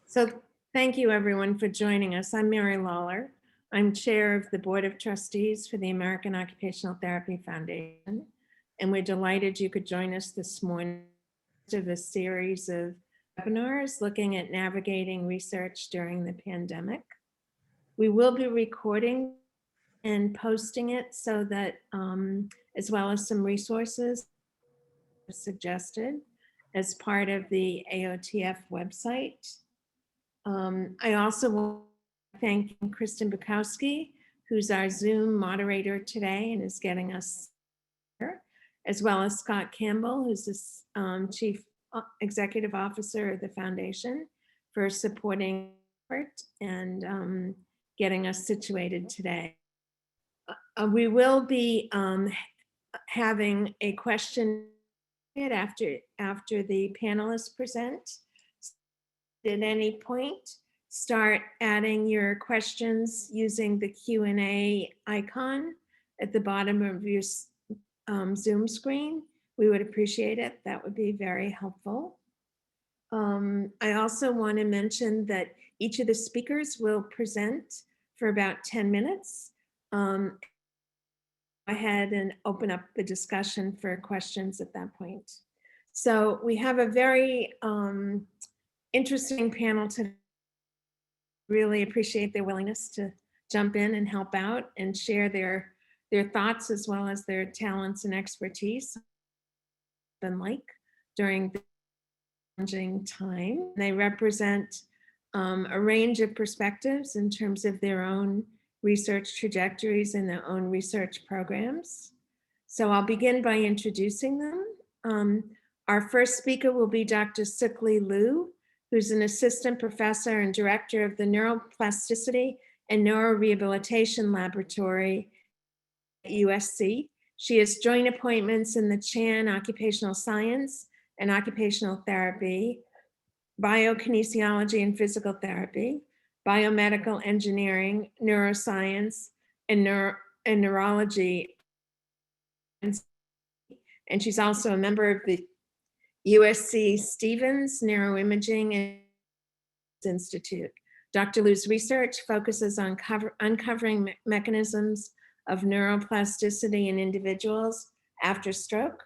So thank you everyone for joining us. I'm Mary Lawler. I'm chair of the Board of Trustees for the American Occupational Therapy Foundation. And we're delighted you could join us this morning of a series of webinars looking at navigating research during the pandemic. We will be recording and posting it so that, as well as some resources suggested as part of the AOTF website. I also want to thank Kristen Bukowski, who's our Zoom moderator today and is getting us here, as well as Scott Campbell, who's the Chief Executive Officer of the Foundation, for supporting it and getting us situated today. We will be having a question after the panelists present. At any point, start adding your questions using the Q&A icon at the bottom of your Zoom screen. We would appreciate it. That would be very helpful. I also want to mention that each of the speakers will present for about 10 minutes. Go ahead and open up the discussion for questions at that point. So we have a very interesting panel today. Really appreciate their willingness to jump in and help out and share their thoughts as well as their talents and expertise been like during the challenging time. They represent a range of perspectives in terms of their own research trajectories and their own research programs. So I'll begin by introducing them. Our first speaker will be Dr. Sook-Lei Liew, who's an assistant professor and director of the Neuroplasticity and Neurorehabilitation Laboratory at USC. She has joint appointments in the Chan Occupational Science and Occupational Therapy, Biokinesiology and Physical Therapy, Biomedical Engineering, Neuroscience, and Neurology. And she's also a member of the USC Stevens Neuroimaging Institute. Dr. Liew's research focuses on uncovering mechanisms of neuroplasticity in individuals after stroke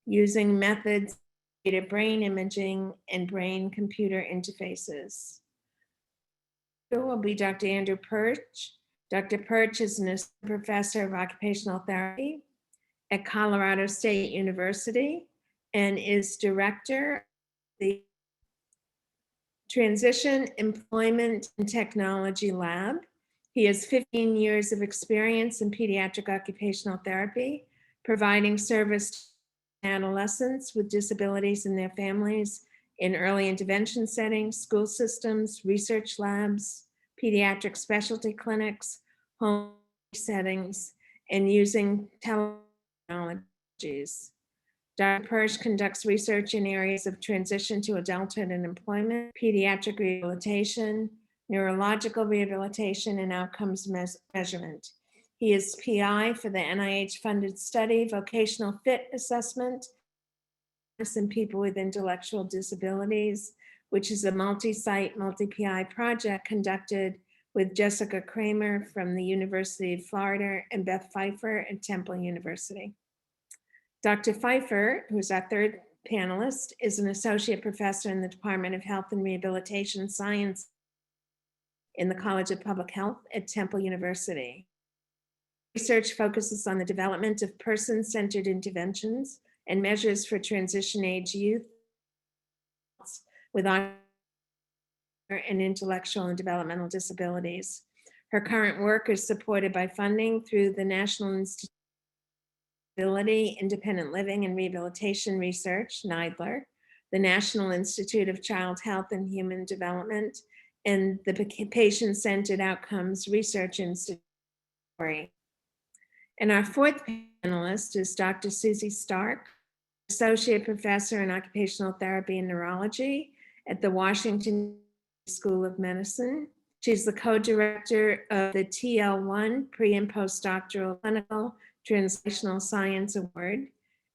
using methods of brain imaging and brain-computer interfaces. There will be Dr. Andrew Persch. Dr. Persch is an assistant professor of occupational therapy at Colorado State University and is director of the Transition, Employment, and Technology Lab. He has 15 years of experience in pediatric occupational therapy, providing service to adolescents with disabilities and their families in early intervention settings, school systems, research labs, pediatric specialty clinics, home settings, and using technologies. Dr. Persch conducts research in areas of transition to adulthood and employment, pediatric rehabilitation, neurological rehabilitation, and outcomes measurement. He is PI for the NIH-funded study, Vocational Fit Assessment in People with Intellectual Disabilities, which is a multi-site, multi-PI project conducted with Jessica Kramer from the University of Florida and Beth Pfeiffer at Temple University. Dr. Pfeiffer, who's our third panelist, is an associate professor in the Department of Health and Rehabilitation Science in the College of Public Health at Temple University. Research focuses on the development of person-centered interventions and measures for transition-age youth with and intellectual and developmental disabilities. Her current work is supported by funding through the National Institute of Disability, Independent Living and Rehabilitation Research, NIDLR, the National Institute of Child Health and Human Development, and the Patient-Centered Outcomes Research Institute. And our fourth panelist is Dr. Susie Stark, Associate Professor in Occupational Therapy and Neurology at the Washington School of Medicine. She's the co-director of the TL1 Pre- and Postdoctoral Clinical Translational Science Award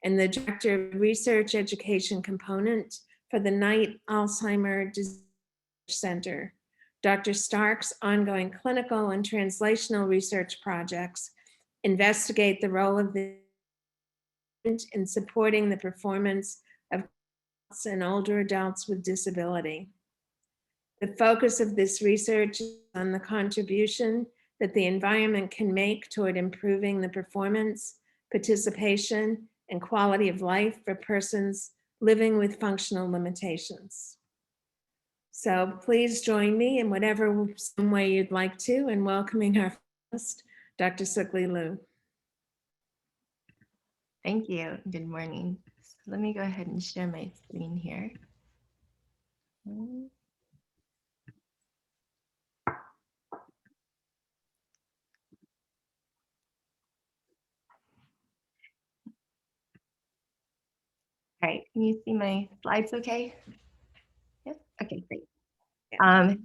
and the Director of Research Education Component for the Knight Alzheimer Disease Center. Dr. Stark's ongoing clinical and translational research projects investigate the role of the in supporting the performance of adults and older adults with disability. The focus of this research is on the contribution that the environment can make toward improving the performance, participation, and quality of life for persons living with functional limitations. So please join me in whatever some way you'd like to in welcoming our host, Dr. Sook-Lei Liew. Thank you. Good morning. So let me go ahead and share my screen here. All right, can you see my slides okay? Yes, okay, great.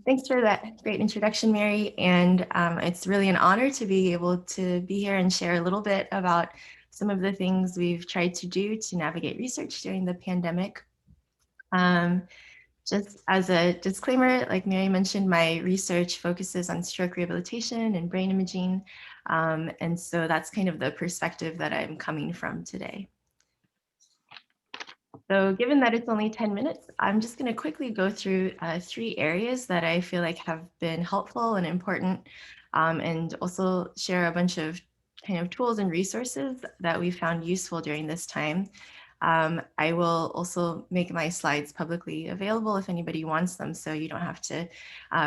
Thanks for that great introduction, Mary. And it's really an honor to be able to be here and share a little bit about some of the things we've tried to do to navigate research during the pandemic. Just as a disclaimer, like Mary mentioned, my research focuses on stroke rehabilitation and brain imaging. And so that's kind of the perspective that I'm coming from today. So given that it's only 10 minutes, I'm just going to quickly go through 3 areas that I feel like have been helpful and important, and also share a bunch of kind of tools and resources that we found useful during this time. I will also make my slides publicly available if anybody wants them, so you don't have to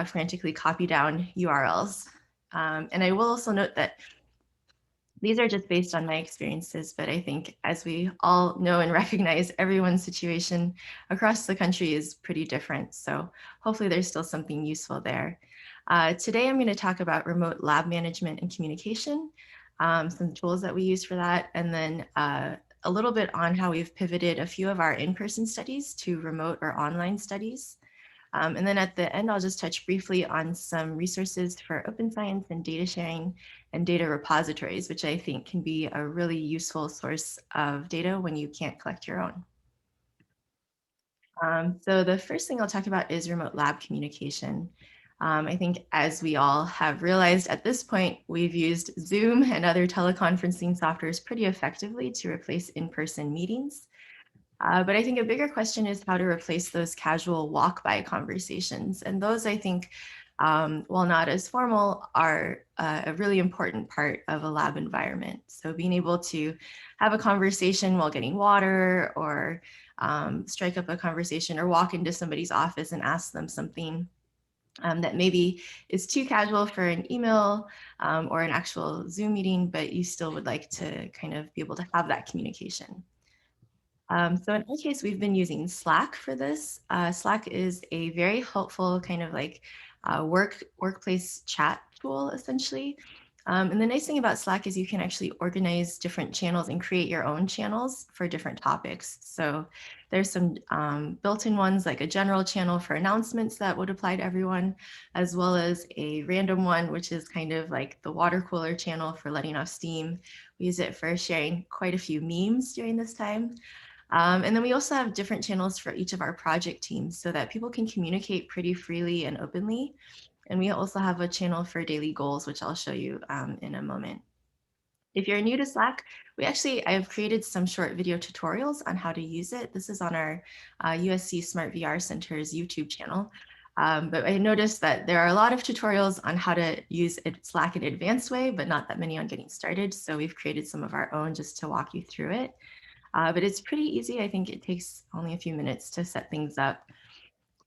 frantically copy down URLs. And I will also note that these are just based on my experiences, but I think as we all know and recognize, everyone's situation across the country is pretty different. So hopefully there's still something useful there. Today, I'm going to talk about remote lab management and communication, some tools that we use for that, and then a little bit on how we've pivoted a few of our in-person studies to remote or online studies. And then at the end, I'll just touch briefly on some resources for open science and data sharing and data repositories, which I think can be a really useful source of data when you can't collect your own. So the first thing I'll talk about is remote lab communication. I think as we all have realized at this point, we've used Zoom and other teleconferencing softwares pretty effectively to replace in-person meetings. But I think a bigger question is how to replace those casual walk-by conversations. And those, I think, while not as formal, are a really important part of a lab environment. So being able to have a conversation while getting water, or strike up a conversation, or walk into somebody's office and ask them something that maybe is too casual for an email or an actual Zoom meeting, but you still would like to kind of be able to have that communication. So in our case, we've been using Slack for this. Slack is a very helpful kind of like workplace chat tool, essentially. And the nice thing about Slack is you can actually organize different channels and create your own channels for different topics. So there's some built-in ones, like a general channel for announcements that would apply to everyone, as well as a random one, which is kind of like the water cooler channel for letting off steam. We use it for sharing quite a few memes during this time. And then we also have different channels for each of our project teams so that people can communicate pretty freely and openly. And we also have a channel for daily goals, which I'll show you in a moment. If you're new to Slack, I've created some short video tutorials on how to use it. This is on our USC Smart VR Center's YouTube channel. But I noticed that there are a lot of tutorials on how to use Slack in an advanced way, but not that many on getting started. So we've created some of our own just to walk you through it. But it's pretty easy. I think it takes only a few minutes to set things up.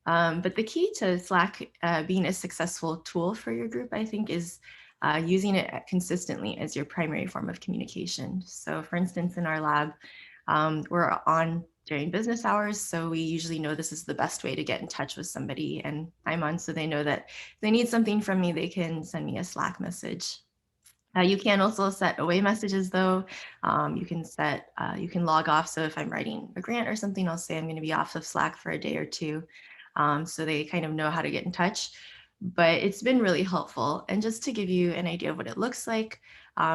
But the key to Slack being a successful tool for your group, I think, is using it consistently as your primary form of communication. So for instance, in our lab, we're on during business hours. So we usually know this is the best way to get in touch with somebody. And I'm on so they know that if they need something from me, they can send me a Slack message. You can also set away messages though. You can log off. So if I'm writing a grant or something, I'll say I'm going to be off of Slack for a day or two. So they kind of know how to get in touch. But it's been really helpful. And just to give you an idea of what it looks like,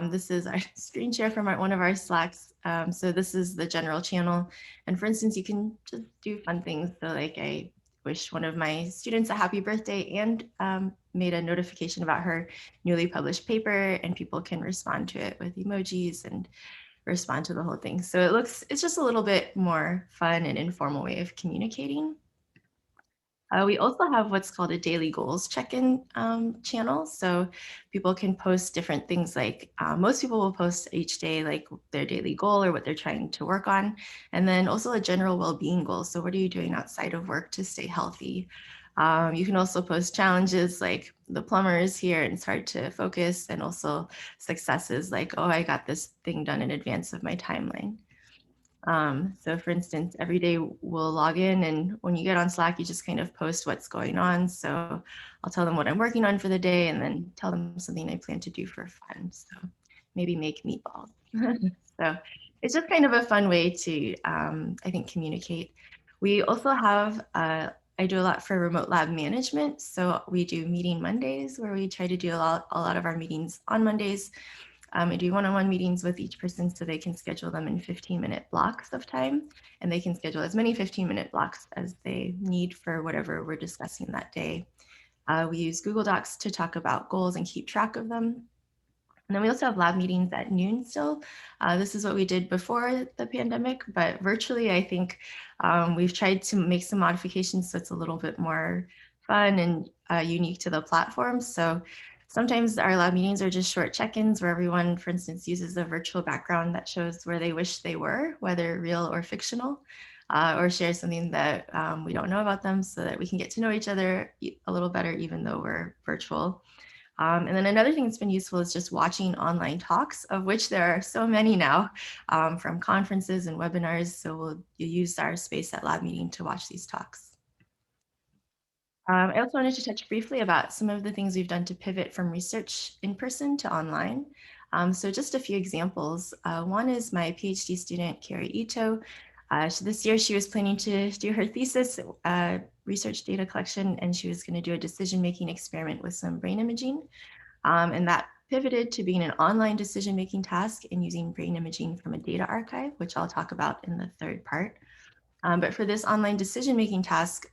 this is our screen share from one of our Slacks. So this is the general channel. And for instance, you can just do fun things. So like I wished one of my students a happy birthday and made a notification about her newly published paper, and people can respond to it with emojis and respond to the whole thing. So it's just a little bit more fun and informal way of communicating. We also have what's called a daily goals check-in channel. So people can post different things like most people will post each day like their daily goal or what they're trying to work on. And then also a general well-being goal. So what are you doing outside of work to stay healthy? You can also post challenges like the plumber is here and it's hard to focus, and also successes like, oh, I got this thing done in advance of my timeline. So for instance, every day we'll log in, and when you get on Slack, you just kind of post what's going on. So I'll tell them what I'm working on for the day and then tell them something I plan to do for fun. So maybe make meatballs. So it's just kind of a fun way to, I think, communicate. We also have, I do a lot for remote lab management. So we do meeting Mondays where we try to do a lot of our meetings on Mondays. I do one-on-one meetings with each person so they can schedule them in 15-minute blocks of time, and they can schedule as many 15-minute blocks as they need for whatever we're discussing that day. We use Google Docs to talk about goals and keep track of them. And then we also have lab meetings at noon still. This is what we did before the pandemic, but virtually, I think we've tried to make some modifications so it's a little bit more fun and unique to the platform. So sometimes our lab meetings are just short check-ins where everyone, for instance, uses a virtual background that shows where they wish they were, whether real or fictional, or shares something that we don't know about them so that we can get to know each other a little better, even though we're virtual. And then another thing that's been useful is just watching online talks, of which there are so many now from conferences and webinars. So we'll use our space at Lab Meeting to watch these talks. I also wanted to touch briefly about some of the things we've done to pivot from research in person to online. So just a few examples. One is my PhD student, Carrie Ito. So this year she was planning to do her thesis, research data collection, and she was going to do a decision-making experiment with some brain imaging. And that pivoted to being an online decision-making task and using brain imaging from a data archive, which I'll talk about in the third part. But for this online decision-making task,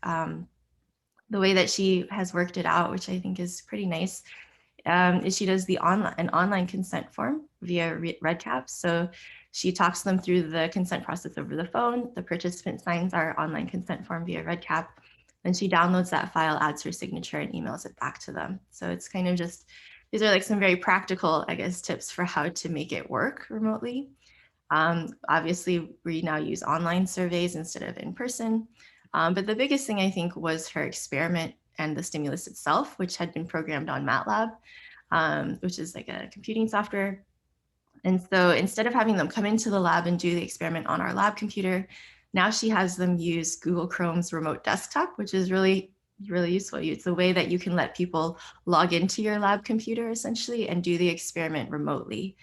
the way that she has worked it out, which I think is pretty nice, is she does an online consent form via REDCap. So she talks them through the consent process over the phone. The participant signs our online consent form via REDCap. Then she downloads that file, adds her signature, and emails it back to them. So it's kind of just, these are like some very practical, I guess, tips for how to make it work remotely. Obviously, we now use online surveys instead of in person. But the biggest thing I think was her experiment and the stimulus itself, which had been programmed on MATLAB, which is like a computing software. And so instead of having them come into the lab and do the experiment on our lab computer, now she has them use Google Chrome's remote desktop, which is really, really useful. It's a way that you can let people log into your lab computer essentially and do the experiment remotely.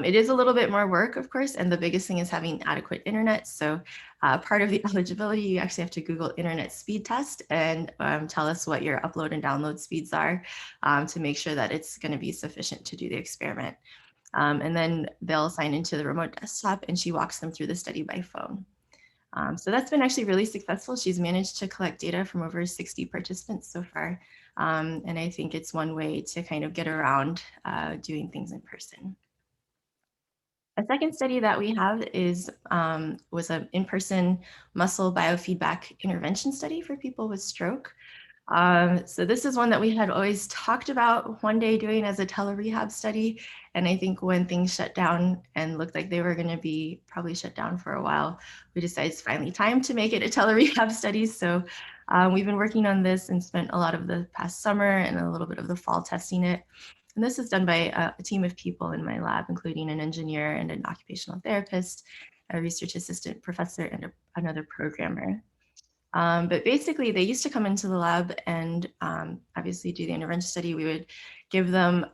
It is a little bit more work, of course, and the biggest thing is having adequate internet. So part of the eligibility, you actually have to Google internet speed test and tell us what your upload and download speeds are to make sure that it's going to be sufficient to do the experiment. And then they'll sign into the remote desktop and she walks them through the study by phone. So that's been actually really successful. She's managed to collect data from over 60 participants so far. And I think it's one way to kind of get around doing things in person. A second study that we have was an in-person muscle biofeedback intervention study for people with stroke. So this is one that we had always talked about one day doing as a tele-rehab study. And I think when things shut down and looked like they were going to be probably shut down for a while, we decided it's finally time to make it a tele-rehab study. So we've been working on this and spent a lot of the past summer and a little bit of the fall testing it. And this is done by a team of people in my lab, including an engineer and an occupational therapist, a research assistant professor, and another programmer. But basically, they used to come into the lab and obviously do the intervention study. We would give them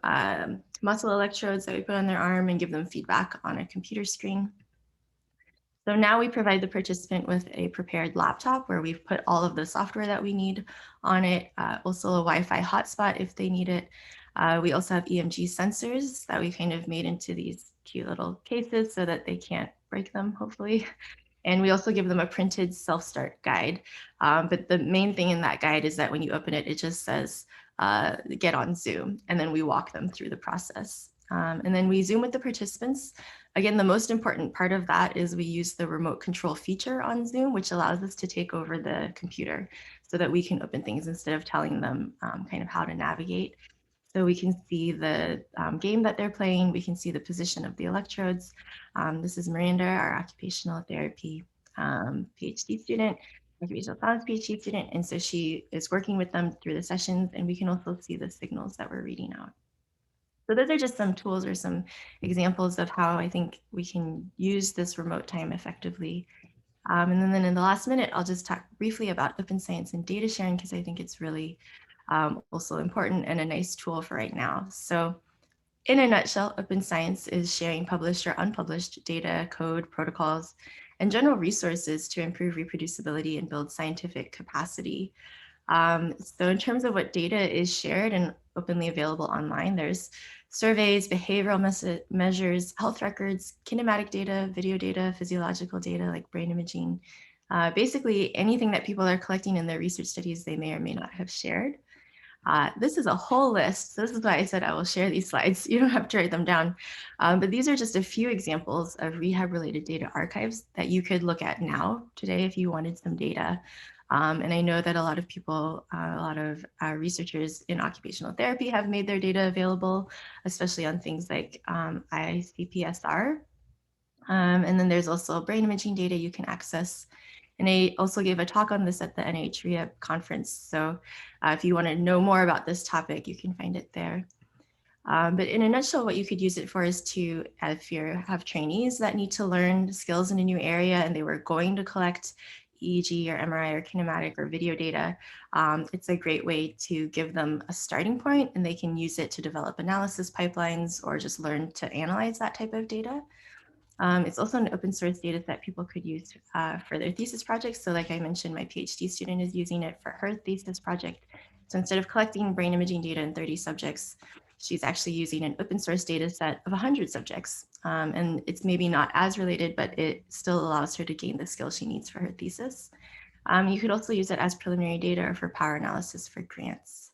muscle electrodes that we put on their arm and give them feedback on a computer screen. So now we provide the participant with a prepared laptop where we've put all of the software that we need on it, also a Wi-Fi hotspot if they need it. We also have EMG sensors that we kind of made into these cute little cases so that they can't break them, hopefully. And we also give them a printed self-start guide. But the main thing in that guide is that when you open it, it just says, get on Zoom, and then we walk them through the process. And then we Zoom with the participants. Again, the most important part of that is we use the remote control feature on Zoom, which allows us to take over the computer so that we can open things instead of telling them kind of how to navigate. So we can see the game that they're playing. We can see the position of the electrodes. This is Miranda, our occupational therapy PhD student, occupational science PhD student. And so she is working with them through the sessions, and we can also see the signals that we're reading out. So those are just some tools or some examples of how I think we can use this remote time effectively. And then in the last minute, I'll just talk briefly about open science and data sharing, because I think it's really also important and a nice tool for right now. So in a nutshell, open science is sharing published or unpublished data, code, protocols, and general resources to improve reproducibility and build scientific capacity. So in terms of what data is shared and openly available online, there's surveys, behavioral measures, health records, kinematic data, video data, physiological data like brain imaging, basically anything that people are collecting in their research studies they may or may not have shared. This is a whole list. So this is why I said I will share these slides. You don't have to write them down. But these are just a few examples of rehab-related data archives that you could look at now, today, if you wanted some data. And I know that a lot of people, a lot of researchers in occupational therapy have made their data available, especially on things like ICPSR. And then there's also brain imaging data you can access. And I also gave a talk on this at the NIH Rehab conference. So if you want to know more about this topic, you can find it there. But in a nutshell, what you could use it for is to, if you have trainees that need to learn skills in a new area and they were going to collect EEG or MRI or kinematic or video data, it's a great way to give them a starting point, and they can use it to develop analysis pipelines or just learn to analyze that type of data. It's also an open source data set people could use for their thesis projects. So like I mentioned, my PhD student is using it for her thesis project. So instead of collecting brain imaging data in 30 subjects, she's actually using an open source data set of 100 subjects. And it's maybe not as related, but it still allows her to gain the skills she needs for her thesis. You could also use it as preliminary data or for power analysis for grants.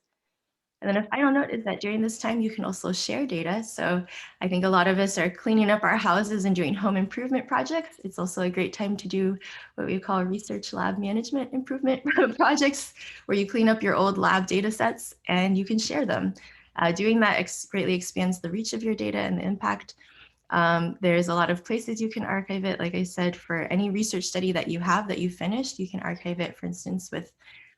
And then a final note is that during this time, you can also share data. So I think a lot of us are cleaning up our houses and doing home improvement projects. It's also a great time to do what we call research lab management improvement projects, where you clean up your old lab data sets and you can share them. Doing that greatly expands the reach of your data and the impact. There's a lot of places you can archive it. Like I said, for any research study that you have that you finished, you can archive it, for instance, with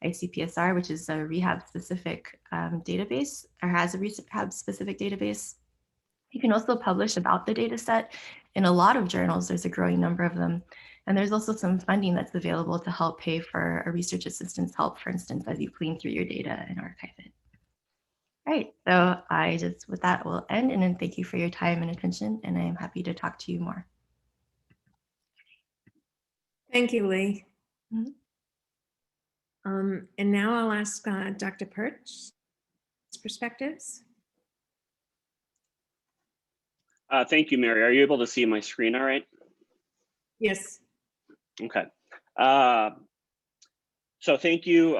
ICPSR, which is a rehab-specific database, or has a rehab-specific database. You can also publish about the data set in a lot of journals. There's a growing number of them. And there's also some funding that's available to help pay for a research assistance help, for instance, as you clean through your data and archive it. All right, so I just, with that, will end, and then thank you for your time and attention, and I'm happy to talk to you more. Thank you, Lee. Mhm. And now I'll ask Dr. Persch perspectives. Thank you, Mary. Are you able to see my screen all right? Yes. Okay. So thank you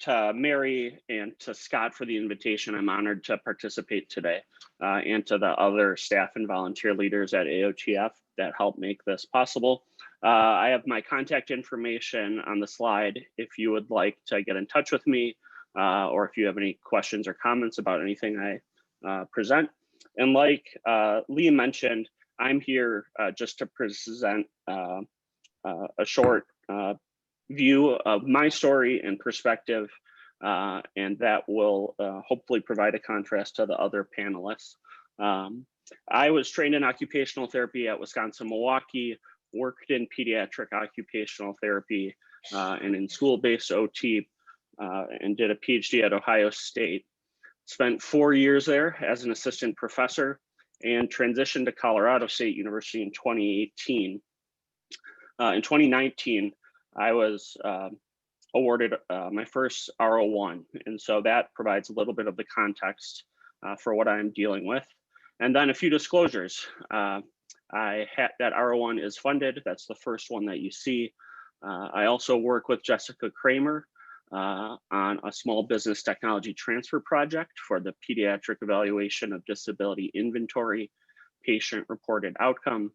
to Mary and to Scott for the invitation. I'm honored to participate today, and to the other staff and volunteer leaders at AOTF that helped make this possible. I have my contact information on the slide if you would like to get in touch with me, or if you have any questions or comments about anything I present. And like Lee mentioned, I'm here just to present a short view of my story and perspective, and that will hopefully provide a contrast to the other panelists. I was trained in occupational therapy at Wisconsin-Milwaukee, worked in pediatric occupational therapy and in school-based OT, and did a PhD at Ohio State. Spent 4 years there as an assistant professor and transitioned to Colorado State University in 2018. In 2019, I was awarded my first R01. And so that provides a little bit of the context for what I'm dealing with. And then a few disclosures. that R01 is funded. That's the first one that you see. I also work with Jessica Kramer on a small business technology transfer project for the pediatric evaluation of disability inventory, patient reported outcome,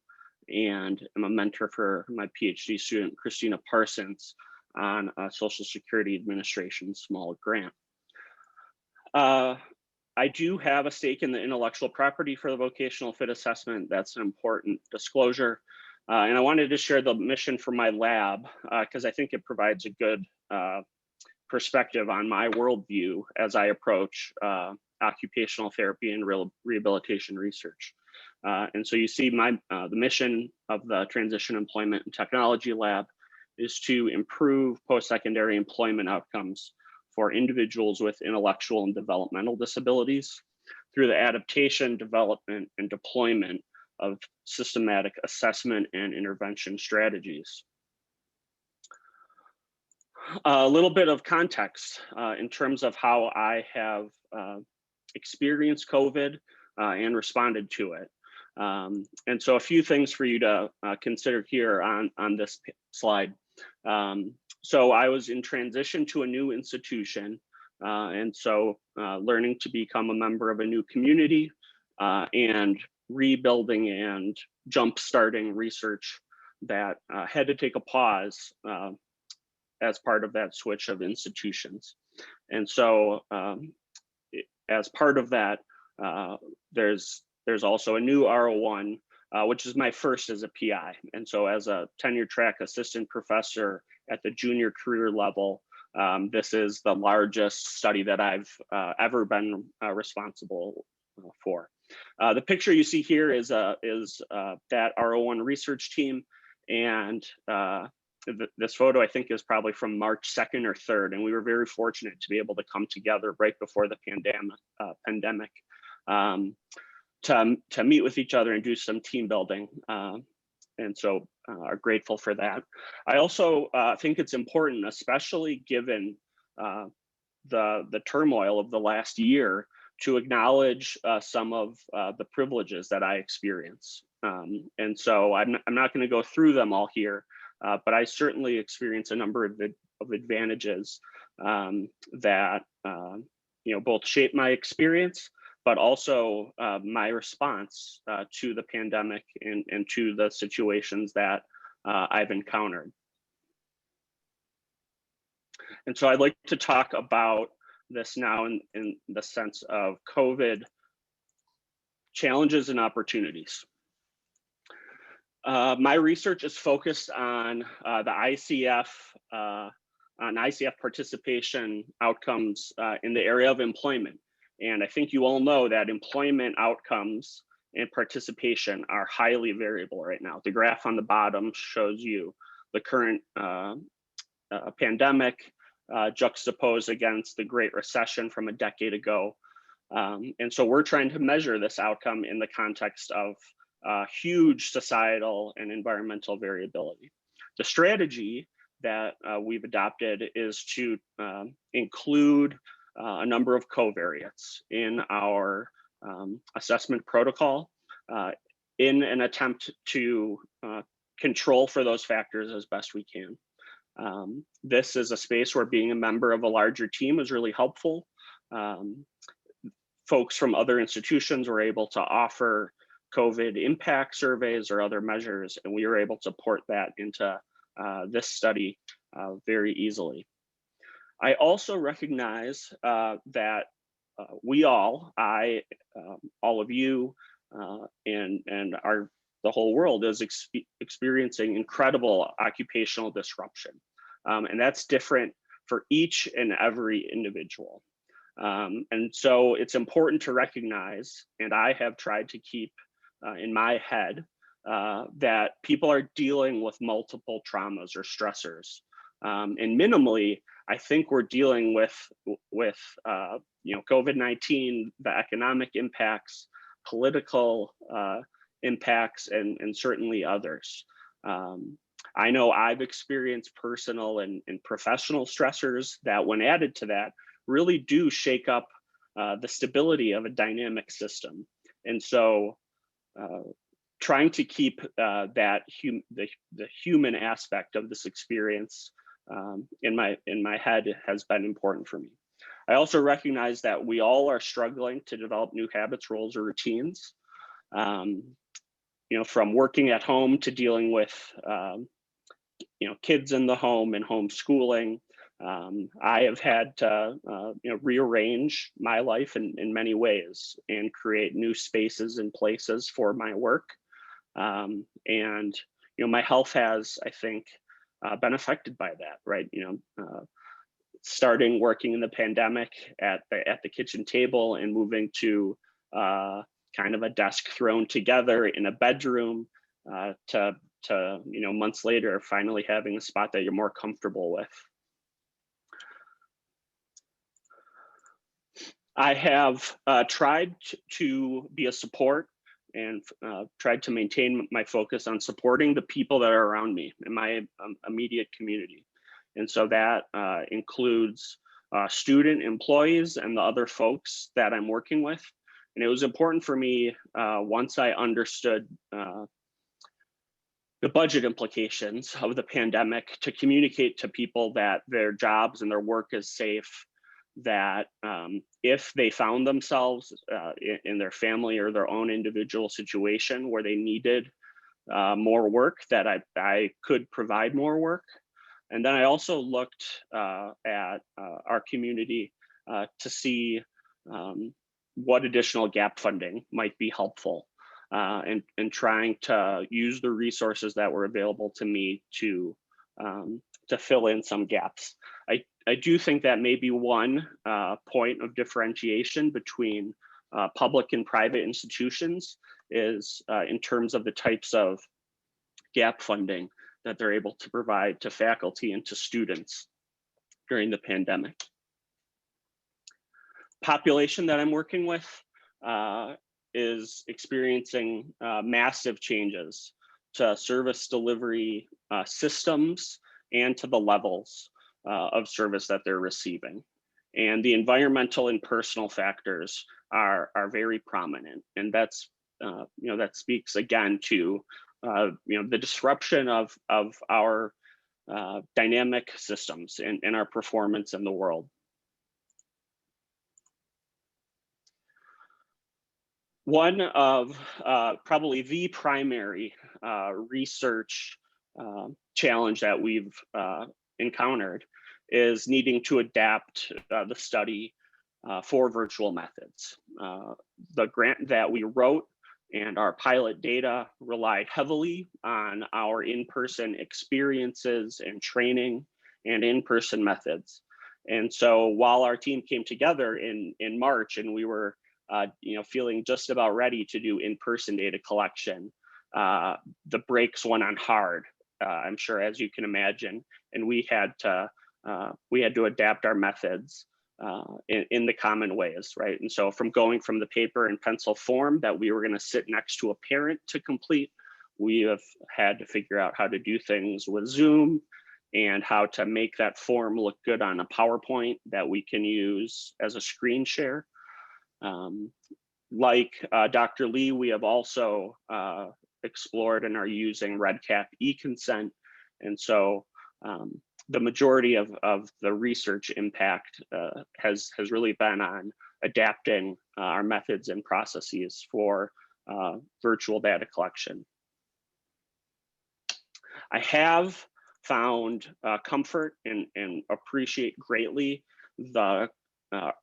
and I'm a mentor for my PhD student, Christina Parsons, on a Social Security Administration small grant. I do have a stake in the intellectual property for the vocational fit assessment. That's an important disclosure. And I wanted to share the mission for my lab because I think it provides a good perspective on my worldview as I approach occupational therapy and rehabilitation research. And so you see the mission of the Transition Employment and Technology Lab is to improve post-secondary employment outcomes for individuals with intellectual and developmental disabilities through the adaptation, development, and deployment of systematic assessment and intervention strategies. A little bit of context in terms of how I have experienced COVID and responded to it. And so a few things for you to consider here on this slide. So I was in transition to a new institution, and so learning to become a member of a new community and rebuilding and jump-starting research that had to take a pause as part of that switch of institutions. And so as part of that, there's also a new R01, which is my first as a PI. And so as a tenure track assistant professor at the junior career level, this is the largest study that I've ever been responsible for. The picture you see here is that R01 research team. And this photo, I think, is probably from March 2nd or 3rd. And we were very fortunate to be able to come together right before the pandemic to meet with each other and do some team building. And so are grateful for that. I also think it's important, especially given the turmoil of the last year, to acknowledge some of the privileges that I experience. And so I'm not going to go through them all here, but I certainly experience a number of advantages that both shape my experience, but also my response to the pandemic and to the situations that I've encountered. And so I'd like to talk about this now in the sense of COVID challenges and opportunities. My research is focused on the ICF, participation outcomes in the area of employment. And I think you all know that employment outcomes and participation are highly variable right now. The graph on the bottom shows you the current pandemic juxtaposed against the Great Recession from a decade ago. And so we're trying to measure this outcome in the context of huge societal and environmental variability. The strategy that we've adopted is to include a number of covariates in our assessment protocol in an attempt to control for those factors as best we can. This is a space where being a member of a larger team is really helpful. Folks from other institutions were able to offer COVID impact surveys or other measures, and we were able to port that into this study very easily. I also recognize that we all, all of you, and the whole world is experiencing incredible occupational disruption. And that's different for each and every individual. And so it's important to recognize, and I have tried to keep in my head, that people are dealing with multiple traumas or stressors. And minimally, I think we're dealing with COVID-19, the economic impacts, political impacts, and certainly others. I know I've experienced personal and professional stressors that, when added to that, really do shake up the stability of a dynamic system. And so trying to keep the human aspect of this experience in my head has been important for me. I also recognize that we all are struggling to develop new habits, roles, or routines. From working at home to dealing with kids in the home and homeschooling. I have had to rearrange my life in many ways and create new spaces and places for my work. And my health has, I think, been affected by that, right? Starting working in the pandemic at the kitchen table and moving to kind of a desk thrown together in a bedroom to months later finally having a spot that you're more comfortable with. I have tried to be a support and tried to maintain my focus on supporting the people that are around me in my immediate community. And so that includes student employees and the other folks that I'm working with. And it was important for me once I understood the budget implications of the pandemic to communicate to people that their jobs and their work is safe, that if they found themselves in their family or their own individual situation where they needed more work, that I could provide more work. And then I also looked at our community to see what additional gap funding might be helpful, and trying to use the resources that were available to me to fill in some gaps. I do think that may be one point of differentiation between public and private institutions is in terms of the types of gap funding that they're able to provide to faculty and to students during the pandemic. Population that I'm working with is experiencing massive changes to service delivery systems and to the levels of service that they're receiving. And the environmental and personal factors are very prominent. And that's, that speaks again to the disruption of our dynamic systems and our performance in the world. One of probably the primary research challenge that we've encountered is needing to adapt the study for virtual methods. The grant that we wrote and our pilot data relied heavily on our in-person experiences and training and in-person methods. And so while our team came together in March and we were feeling just about ready to do in-person data collection, the brakes went on hard, I'm sure, as you can imagine, and we had to adapt our methods in the common ways, right? And so going from the paper and pencil form that we were going to sit next to a parent to complete, we have had to figure out how to do things with Zoom and how to make that form look good on a PowerPoint that we can use as a screen share. Like Dr. Lee, we have also explored and are using REDCap e-consent. And so the majority of the research impact has really been on adapting our methods and processes for virtual data collection. I have found comfort and appreciate greatly the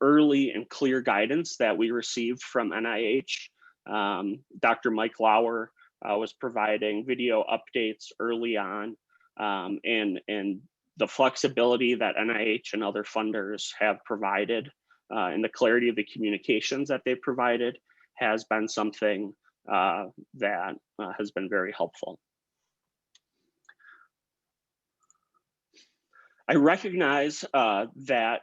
early and clear guidance that we received from NIH. Dr. Mike Lauer was providing video updates early on, and the flexibility that NIH and other funders have provided and the clarity of the communications that they've provided has been something that has been very helpful. I recognize that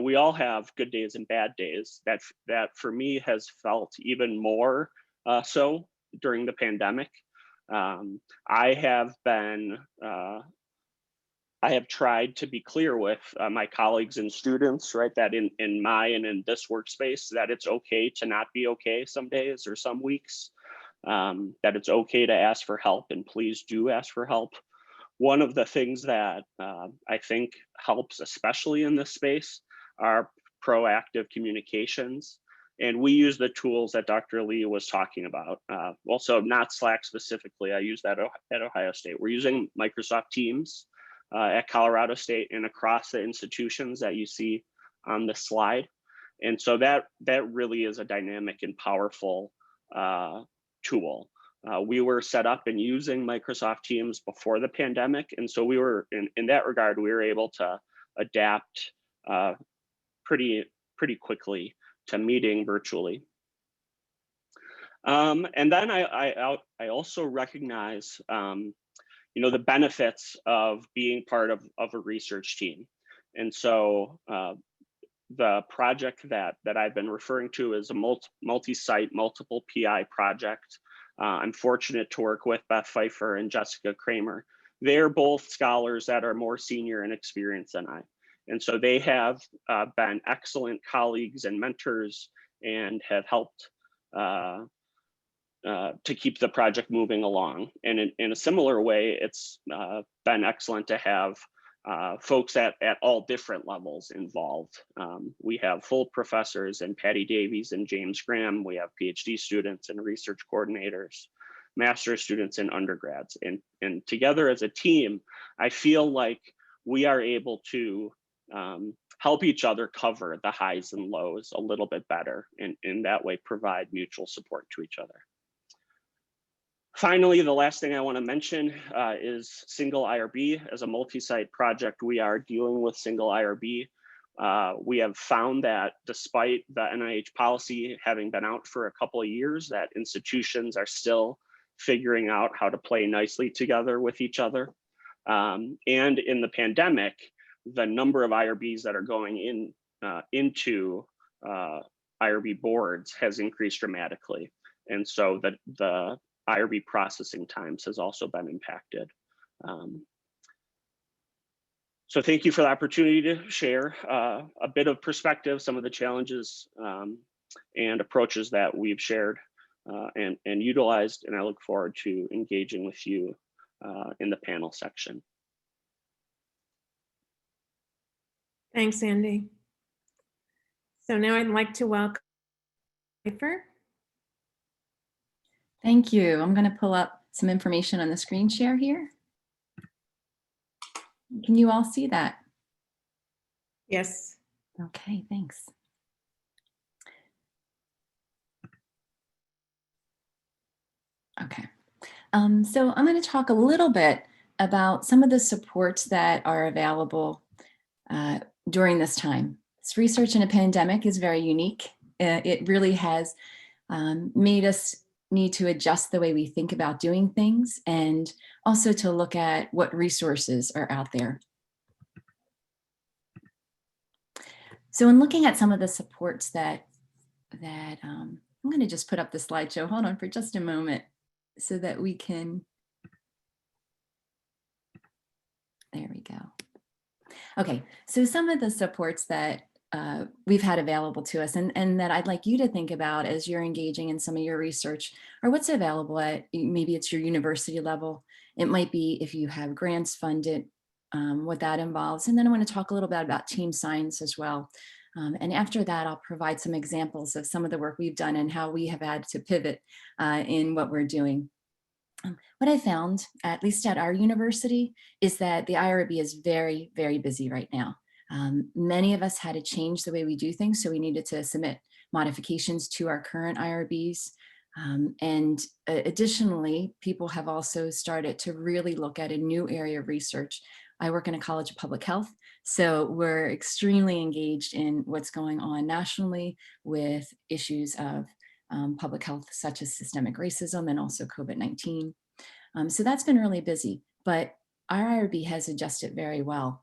we all have good days and bad days. That for me has felt even more so during the pandemic. I have tried to be clear with my colleagues and students, right, that in my and in this workspace, that it's okay to not be okay some days or some weeks. that it's okay to ask for help, and please do ask for help. One of the things that I think helps, especially in this space, are proactive communications. And we use the tools that Dr. Lee was talking about. Also, not Slack specifically, I use that at Ohio State. We're using Microsoft Teams at Colorado State and across the institutions that you see on the slide. And so that really is a dynamic and powerful tool. We were set up and using Microsoft Teams before the pandemic. And so we were, in that regard, we were able to adapt pretty quickly to meeting virtually. And then I also recognize, the benefits of being part of a research team. And so the project that I've been referring to is a multi-site, multiple PI project. I'm fortunate to work with Beth Pfeiffer and Jessica Kramer. They're both scholars that are more senior and experienced than I. And so they have been excellent colleagues and mentors and have helped to keep the project moving along. And in a similar way, it's been excellent to have folks at all different levels involved. We have full professors and Patty Davies and James Graham. We have PhD students and research coordinators, master's students and undergrads. And together as a team, I feel like we are able to help each other cover the highs and lows a little bit better, and in that way provide mutual support to each other. Finally, the last thing I want to mention is single IRB. As a multi-site project, we are dealing with single IRB. We have found that despite the NIH policy having been out for a couple of years, that institutions are still figuring out how to play nicely together with each other. And in the pandemic, the number of IRBs that are going into IRB boards has increased dramatically. And so the IRB processing times has also been impacted. So thank you for the opportunity to share a bit of perspective, some of the challenges and approaches that we've shared and utilized, and I look forward to engaging with you in the panel section. Thanks, Andy. So now I'd like to welcome Pfeiffer. Thank you. I'm going to pull up some information on the screen share here. Can you all see that? Yes. Okay, thanks. Okay, so I'm going to talk a little bit about some of the supports that are available during this time. This research in a pandemic is very unique. It really has made us need to adjust the way we think about doing things, and also to look at what resources are out there. So in looking at some of the supports that I'm going to just put up the slideshow. Hold on for just a moment so that we can, there we go. Okay, so some of the supports that we've had available to us and that I'd like you to think about as you're engaging in some of your research are what's available at, maybe it's your university level. It might be if you have grants funded, what that involves. And then I want to talk a little bit about team science as well. And after that, I'll provide some examples of some of the work we've done and how we have had to pivot in what we're doing. What I found, at least at our university, is that the IRB is very, very busy right now. Many of us had to change the way we do things, so we needed to submit modifications to our current IRBs. And additionally, people have also started to really look at a new area of research. I work in a college of public health, so we're extremely engaged in what's going on nationally with issues of public health, such as systemic racism and also COVID-19. So that's been really busy, but our IRB has adjusted very well.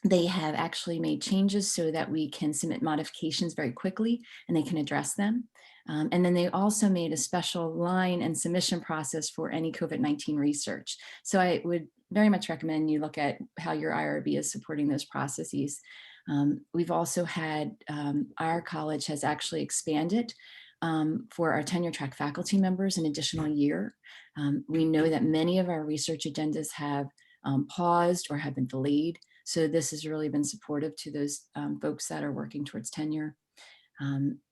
They have actually made changes so that we can submit modifications very quickly and they can address them. And then they also made a special line and submission process for any COVID-19 research. So I would very much recommend you look at how your IRB is supporting those processes. We've also had, our college has actually expanded for our tenure track faculty members an additional year. We know that many of our research agendas have paused or have been delayed. So this has really been supportive to those folks that are working towards tenure.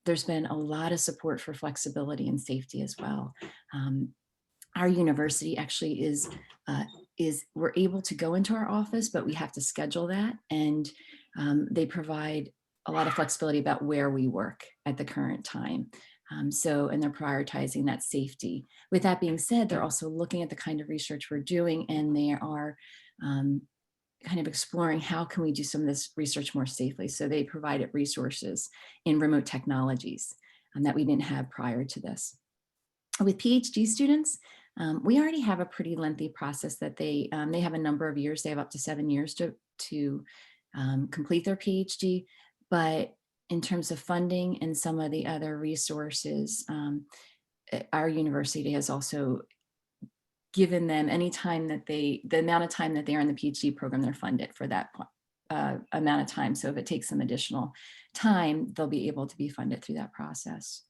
There's been a lot of support for flexibility and safety as well. Our university actually is we're able to go into our office, but we have to schedule that. And they provide a lot of flexibility about where we work at the current time. And they're prioritizing that safety. With that being said, they're also looking at the kind of research we're doing, and they are kind of exploring how can we do some of this research more safely. So they provided resources in remote technologies that we didn't have prior to this. With PhD students, we already have a pretty lengthy process that they have a number of years. They have up to 7 years to complete their PhD. But in terms of funding and some of the other resources, our university has also given them any time that the amount of time that they are in the PhD program, they're funded for that amount of time. So if it takes some additional time, they'll be able to be funded through that process.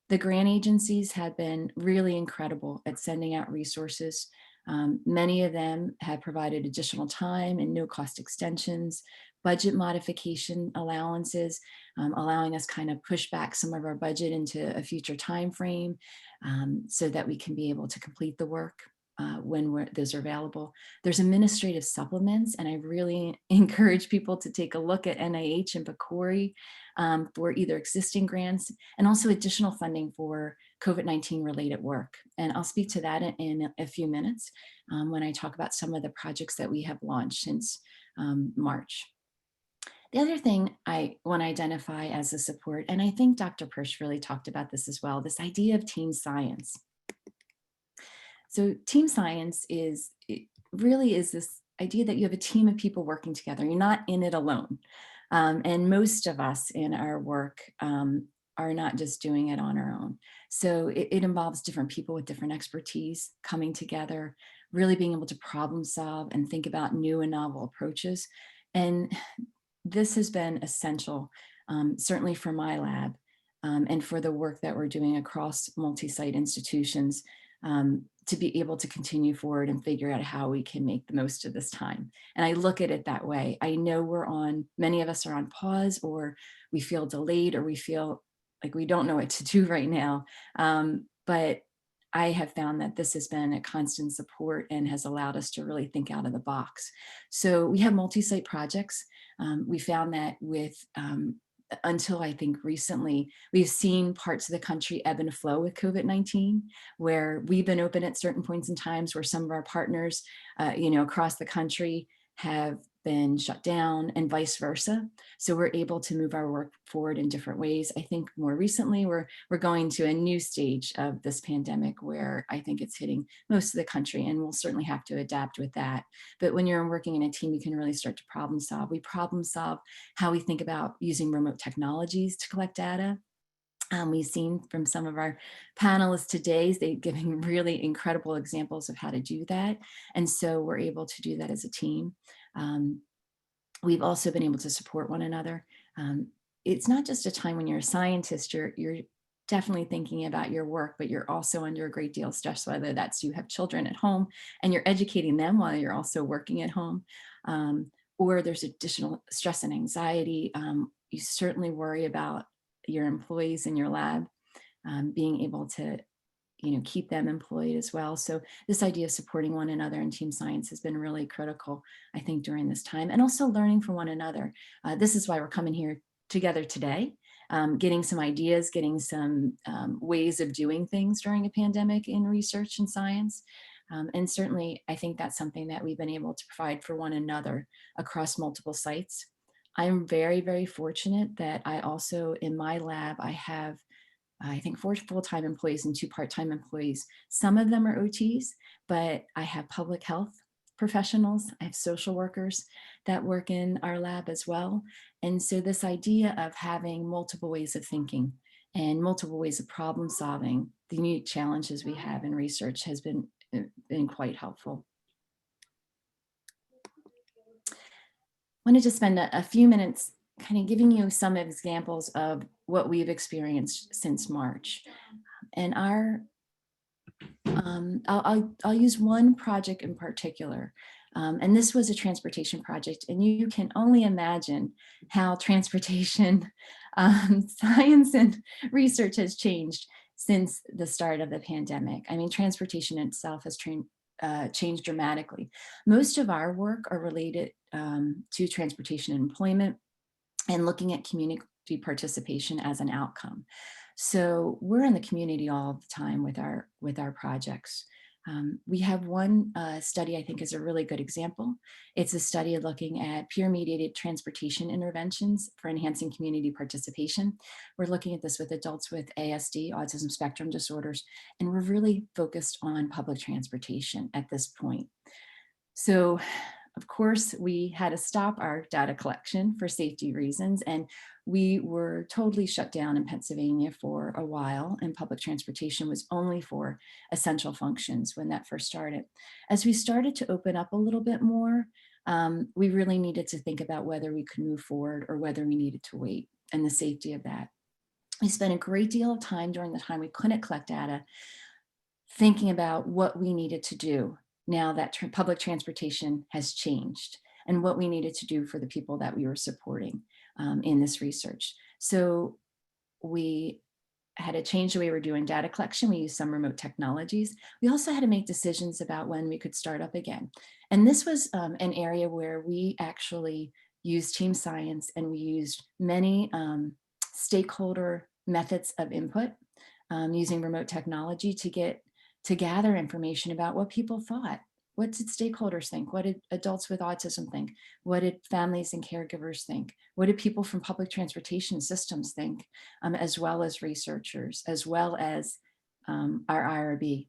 The grant agencies have been really incredible at sending out resources. Many of them have provided additional time and no cost extensions, budget modification allowances, allowing us kind of push back some of our budget into a future time frame so that we can be able to complete the work when those are available. There's administrative supplements, and I really encourage people to take a look at NIH and PCORI for either existing grants and also additional funding for COVID-19 related work. And I'll speak to that in a few minutes when I talk about some of the projects that we have launched since March. The other thing I want to identify as a support, and I think Dr. Persch really talked about this as well, this idea of team science. So team science really is this idea that you have a team of people working together. You're not in it alone. And most of us in our work are not just doing it on our own. So it involves different people with different expertise coming together, really being able to problem solve and think about new and novel approaches. And this has been essential, certainly for my lab and for the work that we're doing across multi-site institutions to be able to continue forward and figure out how we can make the most of this time. And I look at it that way. I know many of us are on pause, or we feel delayed, or we feel like we don't know what to do right now. But I have found that this has been a constant support and has allowed us to really think out of the box. So we have multi-site projects. We found that until I think recently, we've seen parts of the country ebb and flow with COVID-19, where we've been open at certain points in times where some of our partners, across the country have been shut down and vice versa. So we're able to move our work forward in different ways. I think more recently, we're going to a new stage of this pandemic where I think it's hitting most of the country, and we'll certainly have to adapt with that. But when you're working in a team, you can really start to problem solve. We problem solve how we think about using remote technologies to collect data. We've seen from some of our panelists today, they're giving really incredible examples of how to do that. And so we're able to do that as a team. We've also been able to support one another. It's not just a time when you're a scientist, you're definitely thinking about your work, but you're also under a great deal of stress, whether that's you have children at home and you're educating them while you're also working at home, or there's additional stress and anxiety. You certainly worry about your employees in your lab, being able to keep them employed as well. So this idea of supporting one another in team science has been really critical, I think, during this time, and also learning from one another. This is why we're coming here together today, getting some ideas, getting some ways of doing things during a pandemic in research and science. And certainly, I think that's something that we've been able to provide for one another across multiple sites. I'm very, very fortunate that I also, in my lab, I have I think 4 full-time employees and 2 part-time employees. Some of them are OTs, but I have public health professionals, I have social workers that work in our lab as well. And so this idea of having multiple ways of thinking and multiple ways of problem solving the unique challenges we have in research has been quite helpful. I wanted to spend a few minutes kind of giving you some examples of what we've experienced since March. And I'll use one project in particular. And this was a transportation project, and you can only imagine how transportation science and research has changed since the start of the pandemic. I mean, transportation itself has changed dramatically. Most of our work are related to transportation and employment and looking at community participation as an outcome. So we're in the community all the time with our projects. We have one study I think is a really good example. It's a study looking at peer-mediated transportation interventions for enhancing community participation. We're looking at this with adults with ASD, autism spectrum disorders, and we're really focused on public transportation at this point. So, of course, we had to stop our data collection for safety reasons, and we were totally shut down in Pennsylvania for a while, and public transportation was only for essential functions when that first started. As we started to open up a little bit more, we really needed to think about whether we could move forward or whether we needed to wait, and the safety of that. We spent a great deal of time during the time we couldn't collect data thinking about what we needed to do now that public transportation has changed and what we needed to do for the people that we were supporting in this research. So we had to change the way we're doing data collection. We used some remote technologies. We also had to make decisions about when we could start up again. And this was an area where we actually used team science, and we used many stakeholder methods of input using remote technology to gather information about what people thought. What did stakeholders think? What did adults with autism think? What did families and caregivers think? What did people from public transportation systems think, as well as researchers, as well as our IRB?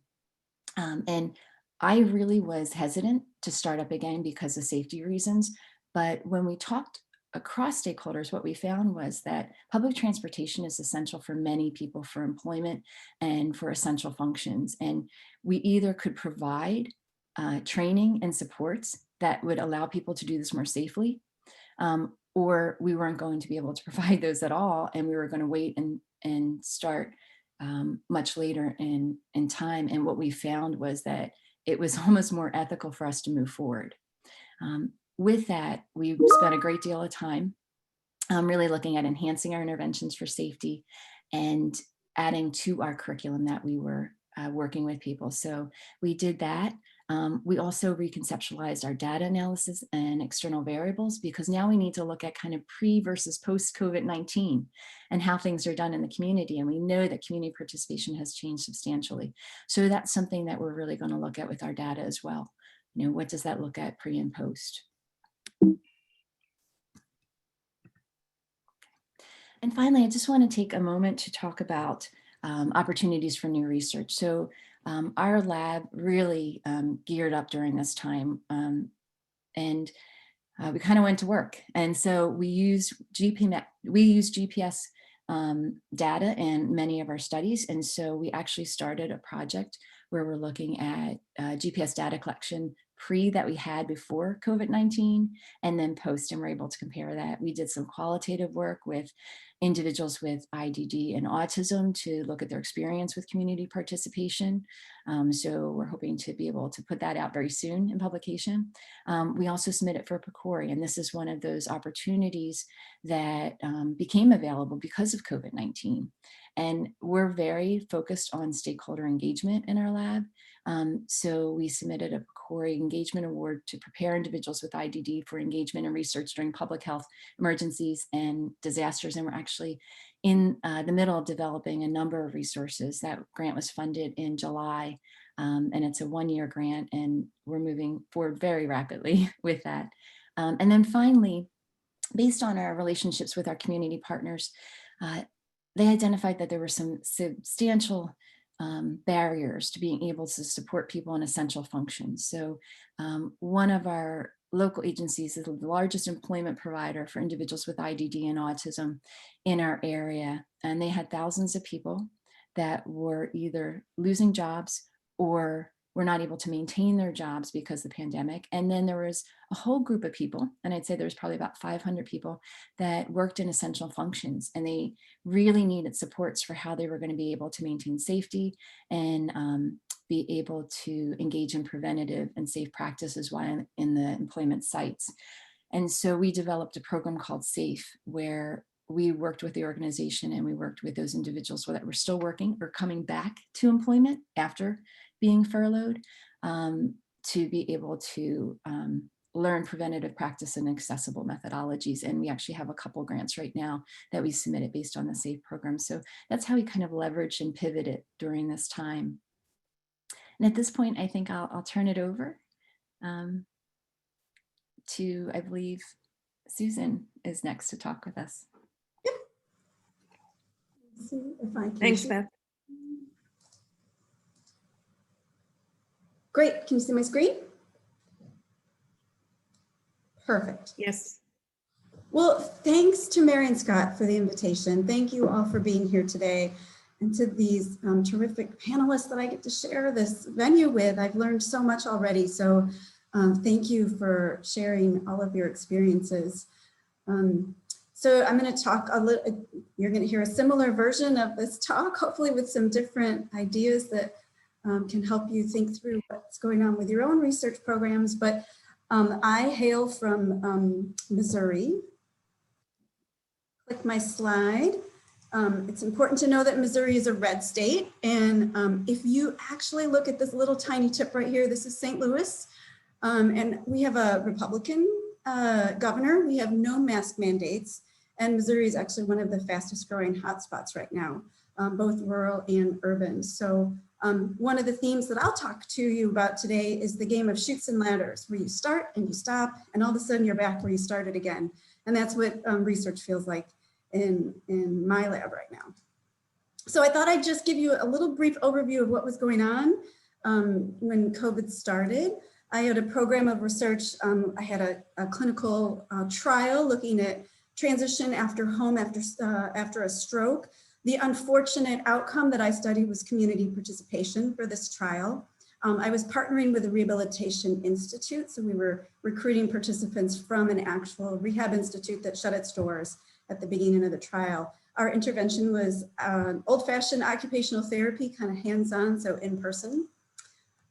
And I really was hesitant to start up again because of safety reasons. But when we talked across stakeholders, what we found was that public transportation is essential for many people for employment and for essential functions. And we either could provide training and supports that would allow people to do this more safely, or we weren't going to be able to provide those at all, and we were going to wait and start much later in time. And what we found was that it was almost more ethical for us to move forward. With that, we spent a great deal of time really looking at enhancing our interventions for safety and adding to our curriculum that we were working with people. So we did that. We also reconceptualized our data analysis and external variables, because now we need to look at kind of pre versus post COVID-19 and how things are done in the community. And we know that community participation has changed substantially. So that's something that we're really going to look at with our data as well. You know, what does that look at pre and post? And finally, I just want to take a moment to talk about opportunities for new research. So our lab really geared up during this time, and we kind of went to work. And so we used GPS data in many of our studies. And so we actually started a project where we're looking at GPS data collection pre that we had before COVID-19 and then post, and we're able to compare that. We did some qualitative work with individuals with IDD and autism to look at their experience with community participation. So we're hoping to be able to put that out very soon in publication. We also submitted for a PCORI, and this is one of those opportunities that became available because of COVID-19. And we're very focused on stakeholder engagement in our lab. So we submitted a PCORI Engagement Award to prepare individuals with IDD for engagement and research during public health emergencies and disasters. And we're actually in the middle of developing a number of resources. That grant was funded in July, and it's a one-year grant, and we're moving forward very rapidly with that. And then finally, based on our relationships with our community partners, they identified that there were some substantial barriers to being able to support people in essential functions. So one of our local agencies is the largest employment provider for individuals with IDD and autism in our area. And they had thousands of people that were either losing jobs or were not able to maintain their jobs because of the pandemic. And then there was a whole group of people, and I'd say there's probably about 500 people that worked in essential functions, and they really needed supports for how they were going to be able to maintain safety and be able to engage in preventative and safe practices while in the employment sites. And so we developed a program called SAFE, where we worked with the organization and we worked with those individuals that were still working or coming back to employment after being furloughed, to be able to learn preventative practice and accessible methodologies. And we actually have a couple grants right now that we submitted based on the SAFE program. So that's how we kind of leveraged and pivoted during this time. And at this point, I think I'll turn it over to, I believe, Susan is next to talk with us. See if I can Thanks, share. Beth. Great. Can you see my screen? Perfect. Yes. Well, thanks to Mary and Scott for the invitation. Thank you all for being here today, and to these terrific panelists that I get to share this venue with. I've learned so much already. So thank you for sharing all of your experiences. So I'm going to talk a little, you're going to hear a similar version of this talk, hopefully with some different ideas that can help you think through what's going on with your own research programs. But I hail from Missouri. Click my slide. It's important to know that Missouri is a red state. And if you actually look at this little tiny tip right here, this is St. Louis. And we have a Republican governor. We have no mask mandates. And Missouri is actually one of the fastest growing hotspots right now, both rural and urban. So one of the themes that I'll talk to you about today is the game of chutes and ladders, where you start and you stop, and all of a sudden you're back where you started again. And that's what research feels like in my lab right now. So I thought I'd just give you a little brief overview of what was going on when COVID started. I had a program of research. I had a clinical trial looking at transition after home after a stroke. The unfortunate outcome that I studied was community participation for this trial. I was partnering with a rehabilitation institute, so we were recruiting participants from an actual rehab institute that shut its doors at the beginning of the trial. Our intervention was old-fashioned occupational therapy, kind of hands-on, so in person.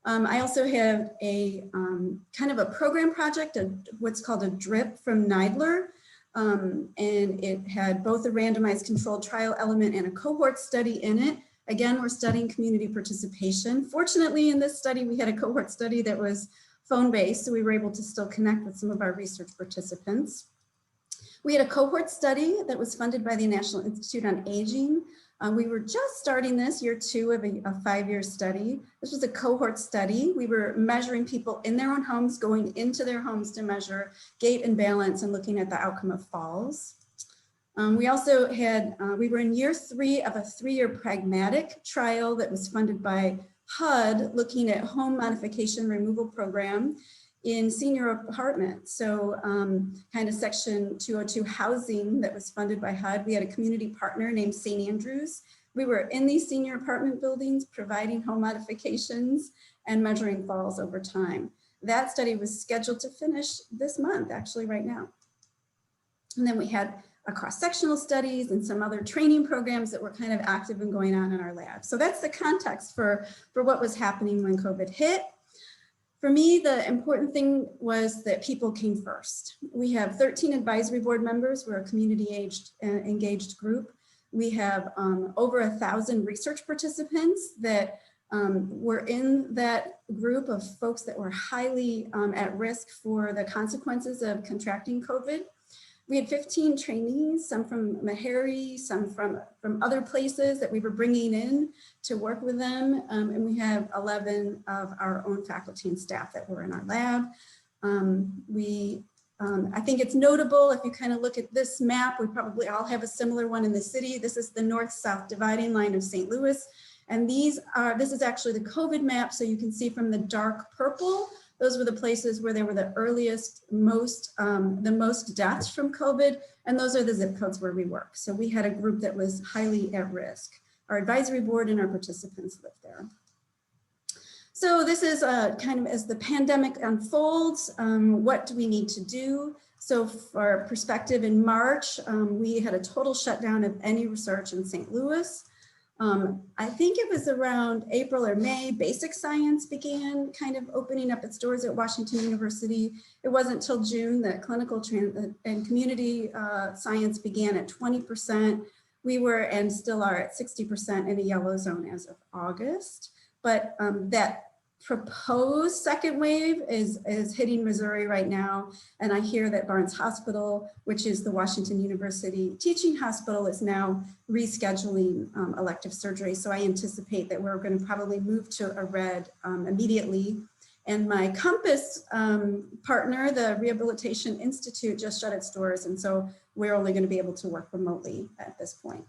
I also have a kind of a program project, what's called a DRIP from Neidler. And it had both a randomized controlled trial element and a cohort study in it. Again, we're studying community participation. Fortunately, in this study, we had a cohort study that was phone-based, so we were able to still connect with some of our research participants. We had a cohort study that was funded by the National Institute on Aging. We were just starting this, year 2 of a 5-year study. This was a cohort study. We were measuring people in their own homes, going into their homes to measure gait and balance and looking at the outcome of falls. We also had, we were in year 3 of a 3-year pragmatic trial that was funded by HUD, looking at home modification removal program in senior apartments. So kind of section 202 housing that was funded by HUD. We had a community partner named St. Andrews. We were in these senior apartment buildings providing home modifications and measuring falls over time. That study was scheduled to finish this month, actually right now. And then we had a cross-sectional studies and some other training programs that were kind of active and going on in our lab. So that's the context for what was happening when COVID hit. For me, the important thing was that people came first. We have 13 advisory board members. We're a community engaged group. We have over 1,000 research participants that were in that group of folks that were highly at risk for the consequences of contracting COVID. We had 15 trainees, some from Meharry, some from other places that we were bringing in to work with them. And we have 11 of our own faculty and staff that were in our lab. I think it's notable, if you kind of look at this map, we probably all have a similar one in the city. This is the north-south dividing line of St. Louis. And this is actually the COVID map. So you can see from the dark purple, those were the places where there were the earliest, the most deaths from COVID, and those are the zip codes where we work. So we had a group that was highly at risk. Our advisory board and our participants lived there. So this is kind of as the pandemic unfolds, what do we need to do? So for perspective, in March, we had a total shutdown of any research in St. Louis. I think it was around April or May, basic science began kind of opening up its doors at Washington University. It wasn't until June that clinical and community science began at 20%. We were and still are at 60% in a yellow zone as of August. But that proposed second wave is hitting Missouri right now. And I hear that Barnes Hospital, which is the Washington University teaching hospital, is now rescheduling elective surgery. So I anticipate that we're going to probably move to a red immediately. And my Compass partner, the Rehabilitation Institute, just shut its doors. And so we're only going to be able to work remotely at this point.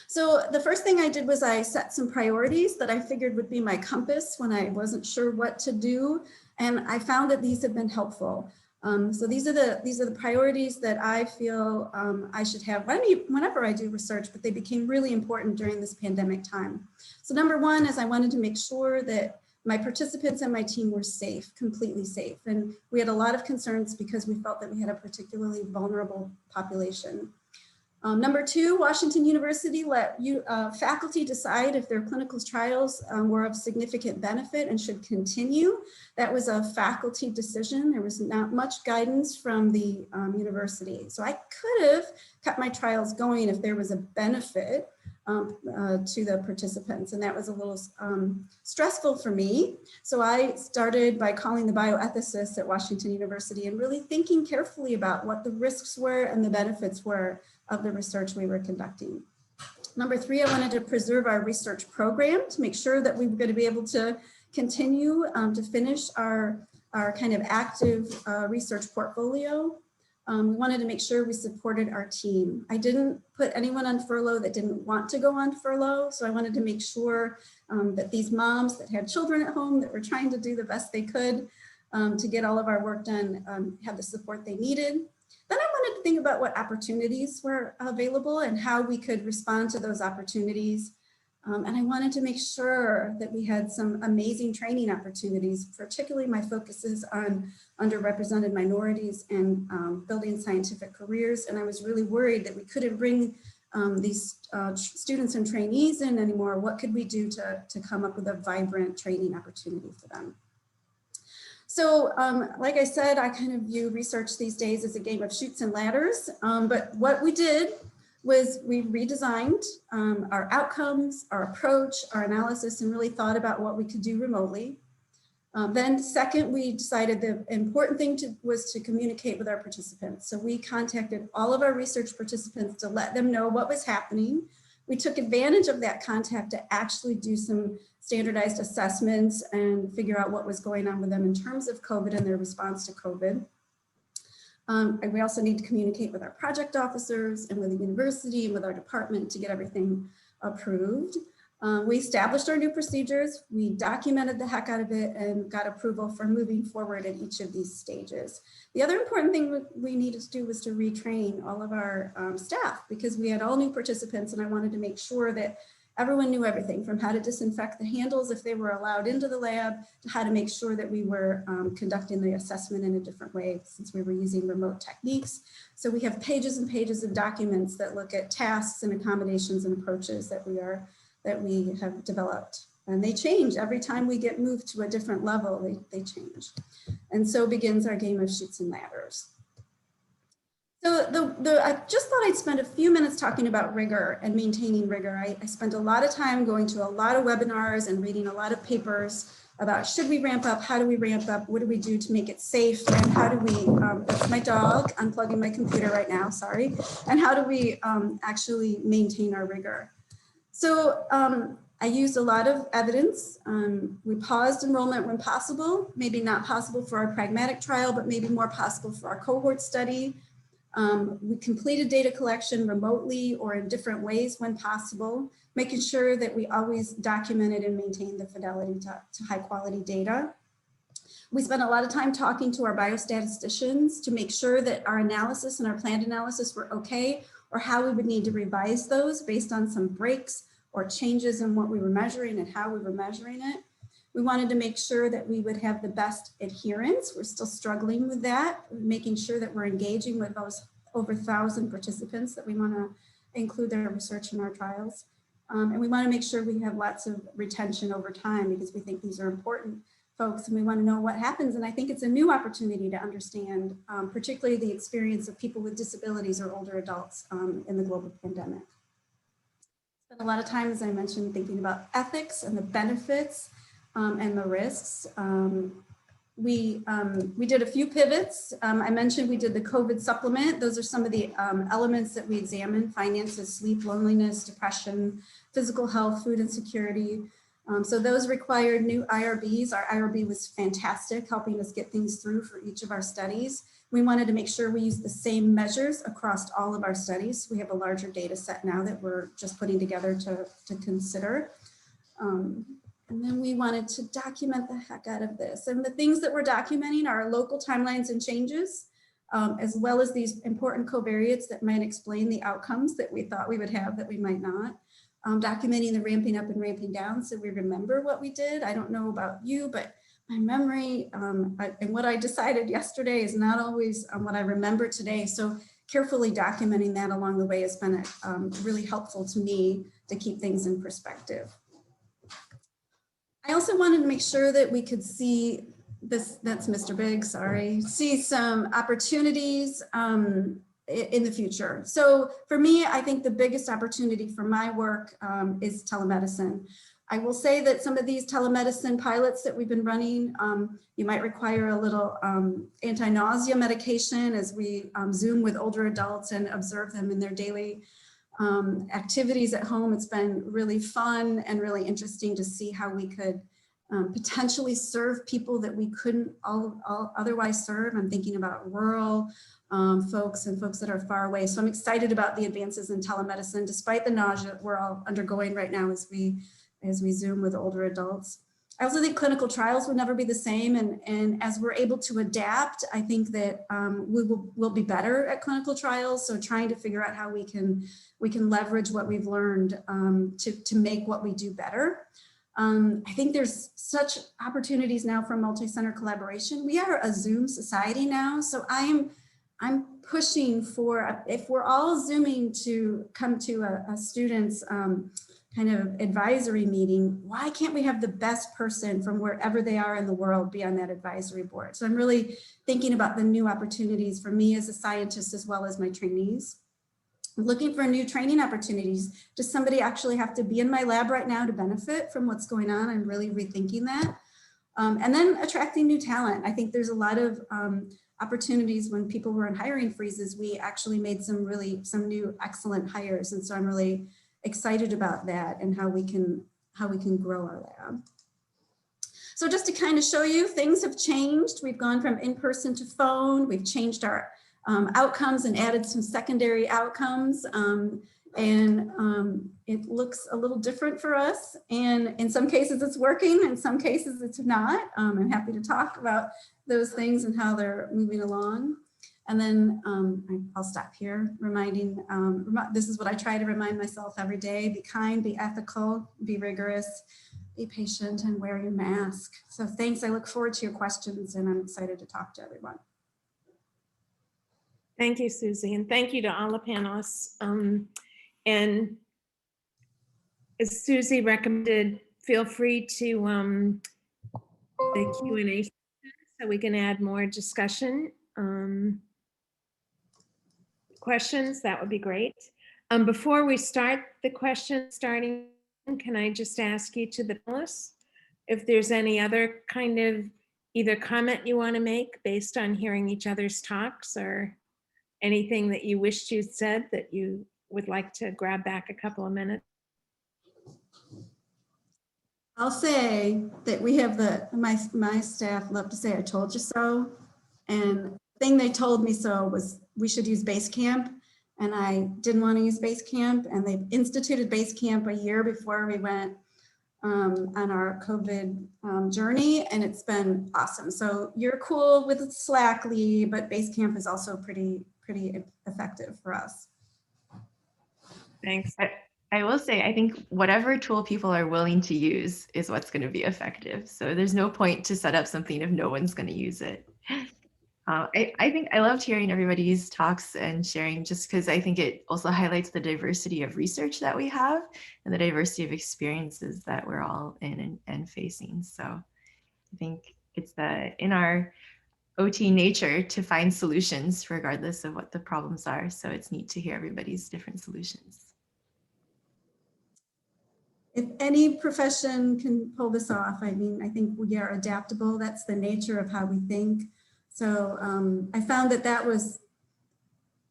So the first thing I did was I set some priorities that I figured would be my compass when I wasn't sure what to do. And I found that these have been helpful. So these are the priorities that I feel I should have whenever I do research, but they became really important during this pandemic time. So number one is I wanted to make sure that my participants and my team were safe, completely safe. And we had a lot of concerns because we felt that we had a particularly vulnerable population. Number two, Washington University let faculty decide if their clinical trials were of significant benefit and should continue. That was a faculty decision. There was not much guidance from the university. So I could have kept my trials going if there was a benefit to the participants, and that was a little stressful for me. So I started by calling the bioethicists at Washington University and really thinking carefully about what the risks were and the benefits were of the research we were conducting. Number three, I wanted to preserve our research program to make sure that we were going to be able to continue to finish our kind of active research portfolio. We wanted to make sure we supported our team. I didn't put anyone on furlough that didn't want to go on furlough. So I wanted to make sure that these moms that had children at home that were trying to do the best they could to get all of our work done had the support they needed. Then I wanted to think about what opportunities were available and how we could respond to those opportunities. And I wanted to make sure that we had some amazing training opportunities, particularly my focus is on underrepresented minorities and building scientific careers. And I was really worried that we couldn't bring these students and trainees in anymore. What could we do to come up with a vibrant training opportunity for them? So like I said, I kind of view research these days as a game of chutes and ladders. But what we did was we redesigned our outcomes, our approach, our analysis, and really thought about what we could do remotely. Then second, we decided the important thing was to communicate with our participants. So we contacted all of our research participants to let them know what was happening. We took advantage of that contact to actually do some standardized assessments and figure out what was going on with them in terms of COVID and their response to COVID. And we also need to communicate with our project officers and with the university and with our department to get everything approved. We established our new procedures, we documented the heck out of it and got approval for moving forward at each of these stages. The other important thing we needed to do was to retrain all of our staff because we had all new participants and I wanted to make sure that everyone knew everything from how to disinfect the handles if they were allowed into the lab to how to make sure that we were conducting the assessment in a different way since we were using remote techniques. So we have pages and pages of documents that look at tasks and accommodations and approaches that we have developed. And they change every time we get moved to a different level, they change. And so begins our game of chutes and ladders. So I just thought I'd spend a few minutes talking about rigor and maintaining rigor. I spent a lot of time going to a lot of webinars and reading a lot of papers about should we ramp up, how do we ramp up, what do we do to make it safe, and how do we, that's my dog, unplugging my computer right now, sorry, and how do we actually maintain our rigor. So I used a lot of evidence. We paused enrollment when possible, maybe not possible for our pragmatic trial, but maybe more possible for our cohort study. We completed data collection remotely or in different ways when possible, making sure that we always documented and maintained the fidelity to high quality data. We spent a lot of time talking to our biostatisticians to make sure that our analysis and our planned analysis were okay, or how we would need to revise those based on some breaks or changes in what we were measuring and how we were measuring it. We wanted to make sure that we would have the best adherence. We're still struggling with that, making sure that we're engaging with those over 1,000 participants that we want to include their research in our trials. And we want to make sure we have lots of retention over time because we think these are important folks and we want to know what happens. And I think it's a new opportunity to understand, particularly the experience of people with disabilities or older adults in the global pandemic. Spent a lot of time, as I mentioned, thinking about ethics and the benefits and the risks. We did a few pivots. I mentioned we did the COVID supplement. Those are some of the elements that we examined: finances, sleep, loneliness, depression, physical health, food insecurity. So those required new IRBs. Our IRB was fantastic, helping us get things through for each of our studies. We wanted to make sure we use the same measures across all of our studies. We have a larger data set now that we're just putting together to consider. And then we wanted to document the heck out of this. And the things that we're documenting are local timelines and changes, as well as these important covariates that might explain the outcomes that we thought we would have that we might not. Documenting the ramping up and ramping down so we remember what we did. I don't know about you, but my memory and what I decided yesterday is not always what I remember today. So carefully documenting that along the way has been really helpful to me to keep things in perspective. I also wanted to make sure that we could see this, that's Mr. Big, sorry, see some opportunities in the future. So for me, I think the biggest opportunity for my work is telemedicine. I will say that some of these telemedicine pilots that we've been running, you might require a little anti-nausea medication as we Zoom with older adults and observe them in their daily activities at home. It's been really fun and really interesting to see how we could potentially serve people that we couldn't otherwise serve. I'm thinking about rural folks and folks that are far away. So I'm excited about the advances in telemedicine, despite the nausea we're all undergoing right now as we Zoom with older adults. I also think clinical trials will never be the same. And as we're able to adapt, I think that we'll be better at clinical trials. So trying to figure out how we can leverage what we've learned to make what we do better. I think there's such opportunities now for multi-center collaboration. We are a Zoom society now. So I'm pushing for, if we're all Zooming to come to a student's kind of advisory meeting, why can't we have the best person from wherever they are in the world be on that advisory board? So I'm really thinking about the new opportunities for me as a scientist as well as my trainees. I'm looking for new training opportunities. Does somebody actually have to be in my lab right now to benefit from what's going on? I'm really rethinking that. And then attracting new talent. I think there's a lot of opportunities when people were in hiring freezes. We actually made some new excellent hires. And so I'm really excited about that and how we can grow our lab. So just to kind of show you, things have changed. We've gone from in-person to phone. We've changed our outcomes and added some secondary outcomes. It looks a little different for us. And in some cases it's working, in some cases it's not. I'm happy to talk about those things and how they're moving along. And then I'll stop here, reminding, this is what I try to remind myself every day: be kind, be ethical, be rigorous, be patient, and wear your mask. So thanks, I look forward to your questions and I'm excited to talk to everyone. Thank you, Susie, and thank you to all the panelists. And as Susie recommended, feel free to the Q&A so we can add more discussion. Questions, that would be great. Before we start the questions starting, can I just ask each of the panelists if there's any other kind of either comment you want to make based on hearing each other's talks, or anything that you wished you'd said that you would like to grab back a couple of minutes? I'll say that we have my staff love to say, "I told you so." And the thing they told me so was we should use Basecamp. And I didn't want to use Basecamp. And they instituted Basecamp a year before we went on our COVID journey. And it's been awesome. So you're cool with Slack, Lee, but Basecamp is also pretty effective for us. Thanks. I will say, I think whatever tool people are willing to use is what's going to be effective. So there's no point to set up something if no one's going to use it. I think I loved hearing everybody's talks and sharing, just because I think it also highlights the diversity of research that we have and the diversity of experiences that we're all in and facing. So I think it's in our OT nature to find solutions regardless of what the problems are. So it's neat to hear everybody's different solutions. If any profession can pull this off, I mean, I think we are adaptable. That's the nature of how we think. So I found that was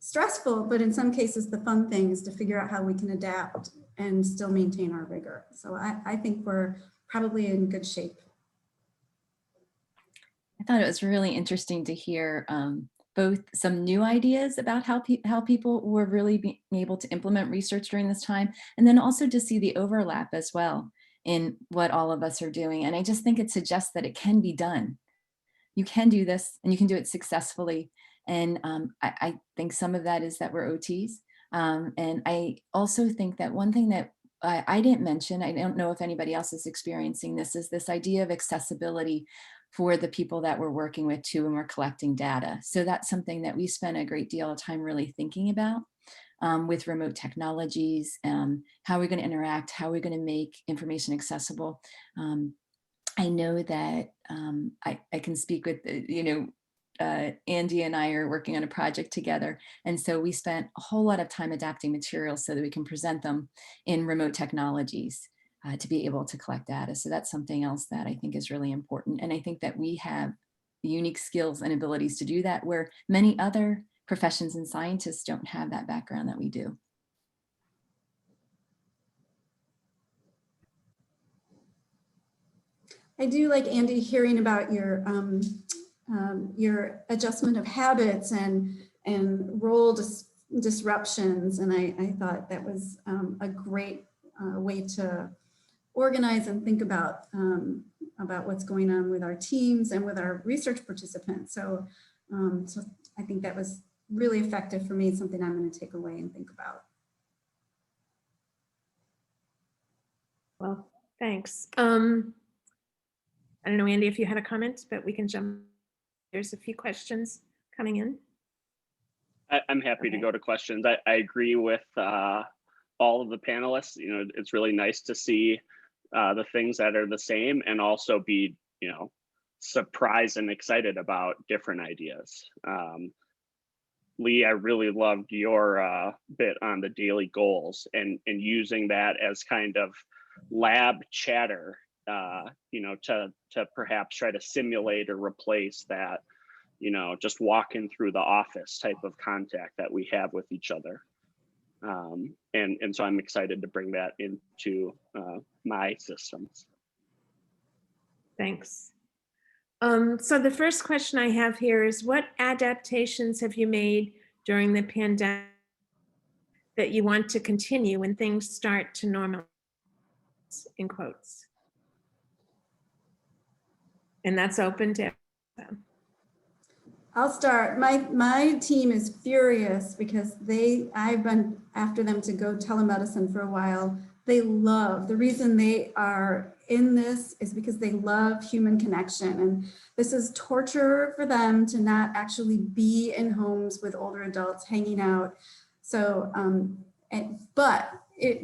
stressful, but in some cases, the fun thing is to figure out how we can adapt and still maintain our rigor. So I think we're probably in good shape. I thought it was really interesting to hear both some new ideas about how people were really being able to implement research during this time, and then also to see the overlap as well in what all of us are doing. And I just think it suggests that it can be done. You can do this and you can do it successfully. And I think some of that is that we're OTs. And I also think that one thing that I didn't mention, I don't know if anybody else is experiencing this, is this idea of accessibility for the people that we're working with too when we're collecting data. So that's something that we spend a great deal of time really thinking about with remote technologies, how we're going to interact, how we're going to make information accessible. I know that I can speak with, Andy and I are working on a project together. And so we spent a whole lot of time adapting materials so that we can present them in remote technologies to be able to collect data. So that's something else that I think is really important. And I think that we have unique skills and abilities to do that, where many other professions and scientists don't have that background that we do. I do like, Andy, hearing about your adjustment of habits and role disruptions. And I thought that was a great way to organize and think about what's going on with our teams and with our research participants. So, so I think that was really effective for me. It's something I'm going to take away and think about. Well, thanks. I don't know, Andy, if you had a comment, but we can jump. There's a few questions coming in. I'm happy to go to questions. I agree with all of the panelists. You know, it's really nice to see the things that are the same and also be, surprised and excited about different ideas. Lee, I really loved your bit on the daily goals and using that as kind of lab chatter, to perhaps try to simulate or replace that, just walking through the office type of contact that we have with each other. And so I'm excited to bring that into my systems. Thanks. So the first question I have here is, what adaptations have you made during the pandemic that you want to continue when things start to normalize, in quotes? And that's open to everyone. I'll start. My team is furious because I've been after them to go telemedicine for a while. The reason they are in this is because they love human connection. And this is torture for them to not actually be in homes with older adults hanging out. So,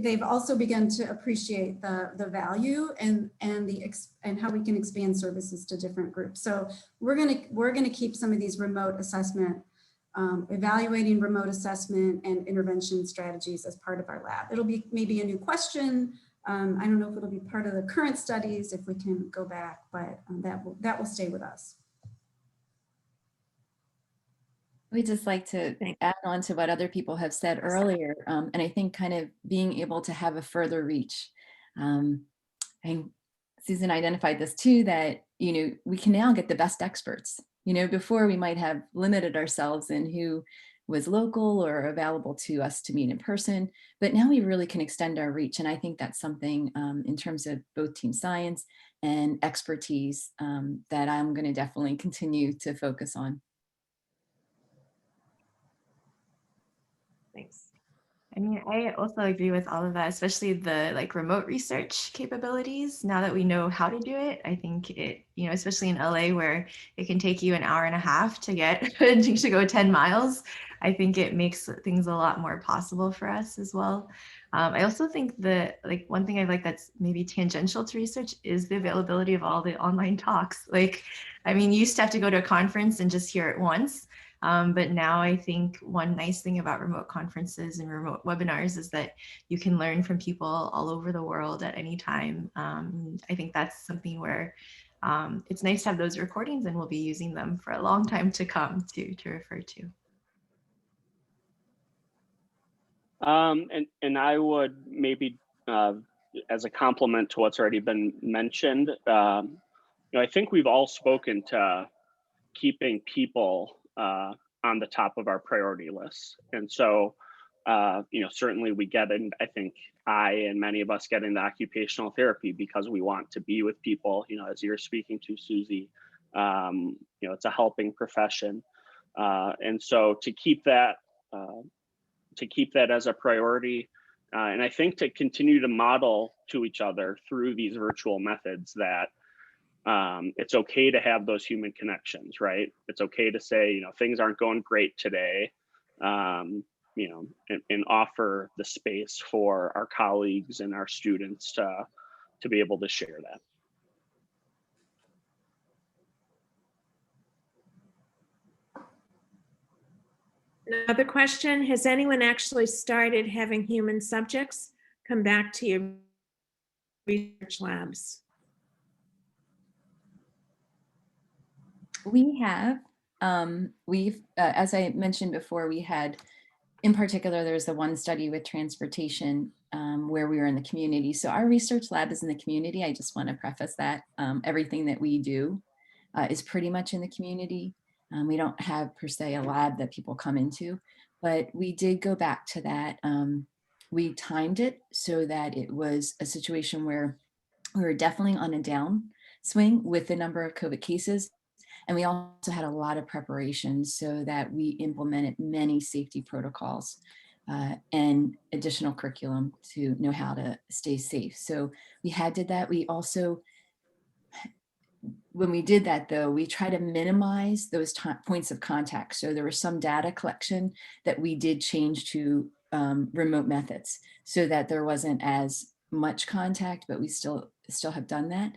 they've also begun to appreciate the value and how we can expand services to different groups. So we're gonna keep some of these remote assessment, evaluating remote assessment and intervention strategies as part of our lab. It'll be maybe a new question. I don't know if it'll be part of the current studies, if we can go back, but that will stay with us. We'd just like to add on to what other people have said earlier. And I think kind of being able to have a further reach. And Susan identified this too, that, we can now get the best experts. Before we might have limited ourselves in who was local or available to us to meet in person, but now we really can extend our reach. And I think that's something in terms of both team science and expertise that I'm going to definitely continue to focus on. Thanks. I mean, I also agree with all of that, especially the like remote research capabilities. Now that we know how to do it, I think it, especially in LA where it can take you an hour and a half to get to go 10 miles, I think it makes things a lot more possible for us as well. I also think that like one thing I like that's maybe tangential to research is the availability of all the online talks. Like, I mean, you used to have to go to a conference and just hear it once. But now I think one nice thing about remote conferences and remote webinars is that you can learn from people all over the world at any time. I think that's something where it's nice to have those recordings, and we'll be using them for a long time to come to refer to. And I would maybe, as a complement to what's already been mentioned, I think we've all spoken to keeping people on the top of our priority lists. And so, certainly we get in, I think I and many of us get into occupational therapy because we want to be with people, as you're speaking to, Susie, it's a helping profession. And so to keep that as a priority, and I think to continue to model to each other through these virtual methods that it's okay to have those human connections, right? It's okay to say, things aren't going great today, and offer the space for our colleagues and our students to be able to share that. Another question, has anyone actually started having human subjects come back to your research labs? We have, as I mentioned before, we had, in particular, there was the one study with transportation where we were in the community. So our research lab is in the community. I just want to preface that. Everything that we do is pretty much in the community. We don't have per se a lab that people come into, but we did go back to that. We timed it so that it was a situation where we were definitely on a downswing with the number of COVID cases. And we also had a lot of preparation so that we implemented many safety protocols and additional curriculum to know how to stay safe. So we did that. We also, when we did that though, we try to minimize those points of contact. So there was some data collection that we did change to remote methods so that there wasn't as much contact, but we still have done that.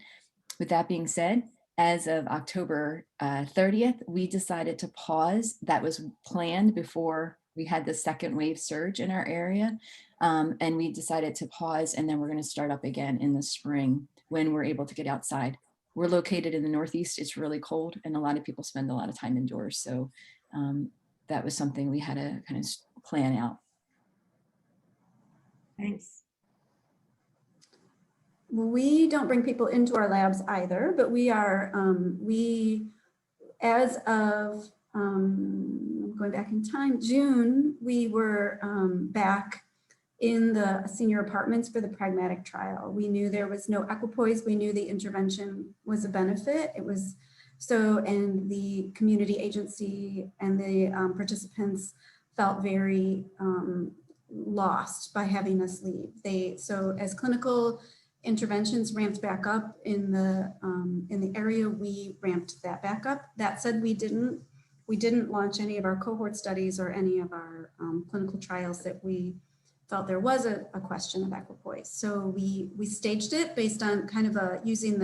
With that being said, as of October 30th, we decided to pause. That was planned before we had the second wave surge in our area. And we decided to pause, and then we're going to start up again in the spring when we're able to get outside. We're located in the Northeast. It's really cold, and a lot of people spend a lot of time indoors. So that was something we had to kind of plan out. Thanks. We don't bring people into our labs either, but we are, as of, going back in time, June, we were back in the senior apartments for the pragmatic trial. We knew there was no equipoise. We knew the intervention was a benefit. It was so, and the community agency and the participants felt very lost by having us leave. So as clinical interventions ramped back up in the area, we ramped that back up. That said, we didn't launch any of our cohort studies or any of our clinical trials that we felt there was a question of equipoise. So we staged it based on kind of using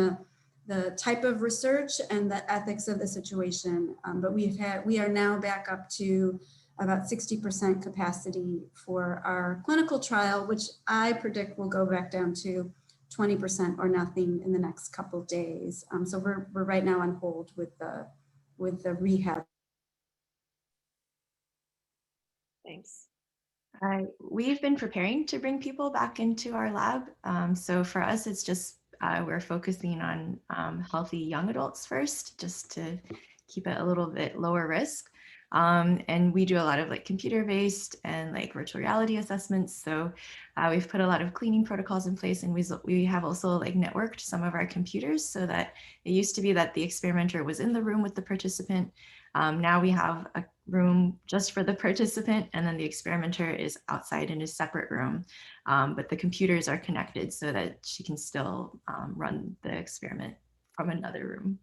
the type of research and the ethics of the situation. But we are now back up to about 60% capacity for our clinical trial, which I predict will go back down to 20% or nothing in the next couple of days. So we're right now on hold with the rehab. Thanks. We've been preparing to bring people back into our lab. So for us, it's just we're focusing on healthy young adults first, just to keep it a little bit lower risk. And we do a lot of like computer-based and like virtual reality assessments. So we've put a lot of cleaning protocols in place, and we have also like networked some of our computers so that it used to be that the experimenter was in the room with the participant. Now we have room just for the participant, and then the experimenter is outside in a separate room. But the computers are connected so that she can still run the experiment from another room.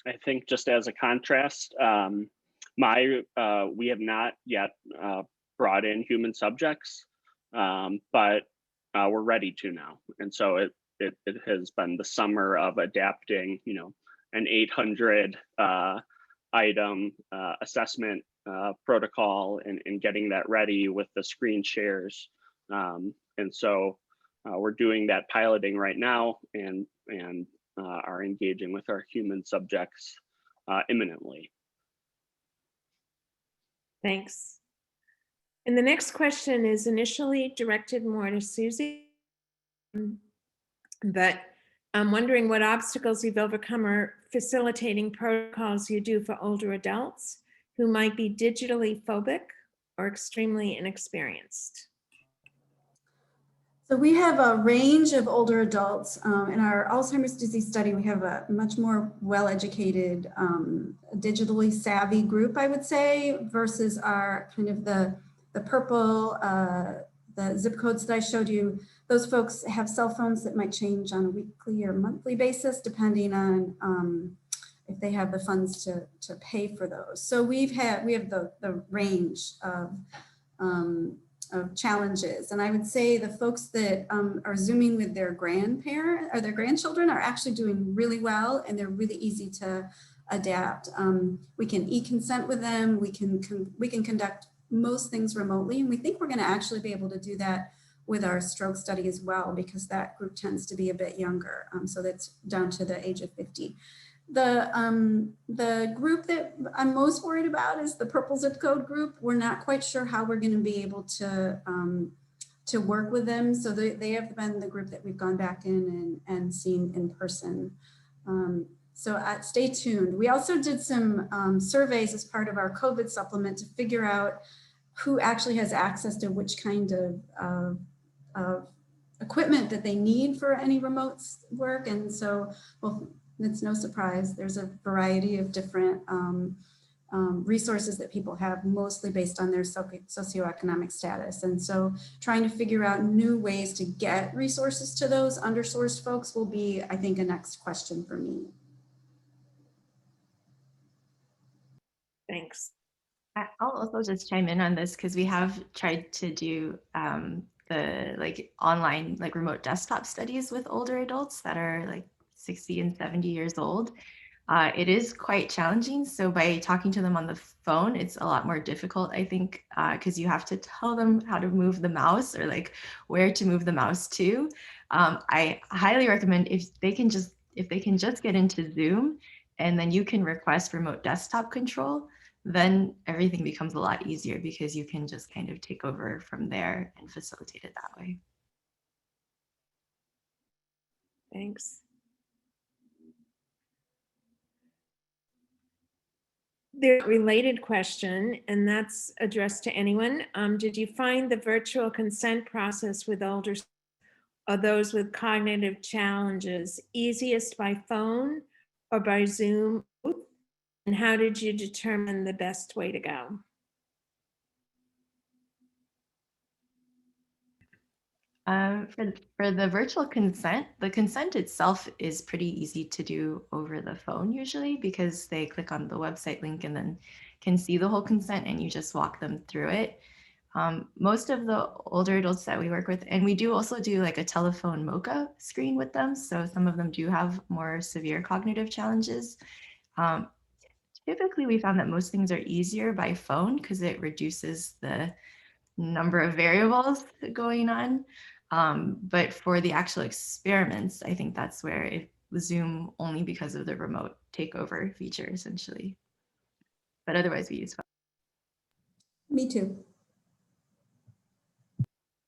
I think just as a contrast, we have not yet brought in human subjects, but we're ready to now. And so it has been the summer of adapting, an 800 item assessment protocol and getting that ready with the screen shares. And so we're doing that piloting right now and are engaging with our human subjects imminently. Thanks. And the next question is initially directed more to Susie, but I'm wondering what obstacles you've overcome or facilitating protocols you do for older adults who might be digitally phobic or extremely inexperienced. So we have a range of older adults. In our Alzheimer's disease study, we have a much more well-educated, digitally savvy group, I would say, versus our kind of the purple, the zip codes that I showed you. Those folks have cell phones that might change on a weekly or monthly basis, depending on if they have the funds to pay for those. So we have the range of challenges. And I would say the folks that are Zooming with their grandparent or their grandchildren are actually doing really well, and they're really easy to adapt. We can e-consent with them. We can conduct most things remotely, and we think we're going to actually be able to do that with our stroke study as well, because that group tends to be a bit younger. So that's down to the age of 50. The group that I'm most worried about is the purple zip code group. We're not quite sure how we're going to be able to work with them. So they have been the group that we've gone back in and seen in person. So stay tuned. We also did some surveys as part of our COVID supplement to figure out who actually has access to which kind of equipment that they need for any remote work. And so, well, it's no surprise, there's a variety of different resources that people have, mostly based on their socioeconomic status. And so trying to figure out new ways to get resources to those undersourced folks will be, I think, a next question for me. Thanks. I'll also just chime in on this because we have tried to do the online remote desktop studies with older adults that are 60 and 70 years old. It is quite challenging. So by talking to them on the phone, it's a lot more difficult, I think, because you have to tell them how to move the mouse or where to move the mouse to. I highly recommend if they can just get into Zoom, and then you can request remote desktop control, then everything becomes a lot easier because you can just kind of take over from there and facilitate it that way. Thanks. There's a related question, and that's addressed to anyone. Did you find the virtual consent process with older or those with cognitive challenges easiest by phone or by Zoom? And how did you determine the best way to go? For the virtual consent, the consent itself is pretty easy to do over the phone usually, because they click on the website link and then can see the whole consent, and you just walk them through it. Most of the older adults that we work with, and we do also do a telephone mocha screen with them. So some of them do have more severe cognitive challenges. Typically, we found that most things are easier by phone because it reduces the number of variables going on. But for the actual experiments, I think that's where it was Zoom, only because of the remote takeover feature, essentially. But otherwise, we use phone. Me too.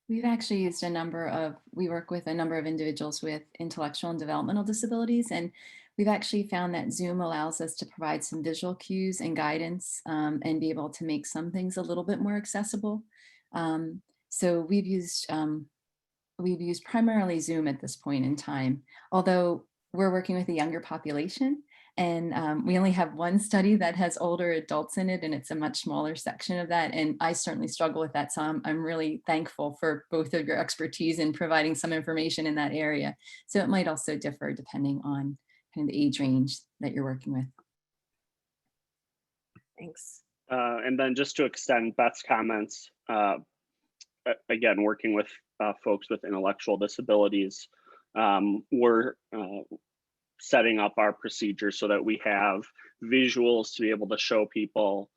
We've actually used we work with a number of individuals with intellectual and developmental disabilities, and we've actually found that Zoom allows us to provide some visual cues and guidance and be able to make some things a little bit more accessible. So we've used primarily Zoom at this point in time, although we're working with a younger population. And we only have one study that has older adults in it, and it's a much smaller section of that. And I certainly struggle with that. So I'm really thankful for both of your expertise in providing some information in that area. So it might also differ depending on kind of the age range that you're working with. Thanks. And then just to extend Beth's comments, again, working with folks with intellectual disabilities, we're setting up our procedures so that we have visuals to be able to show people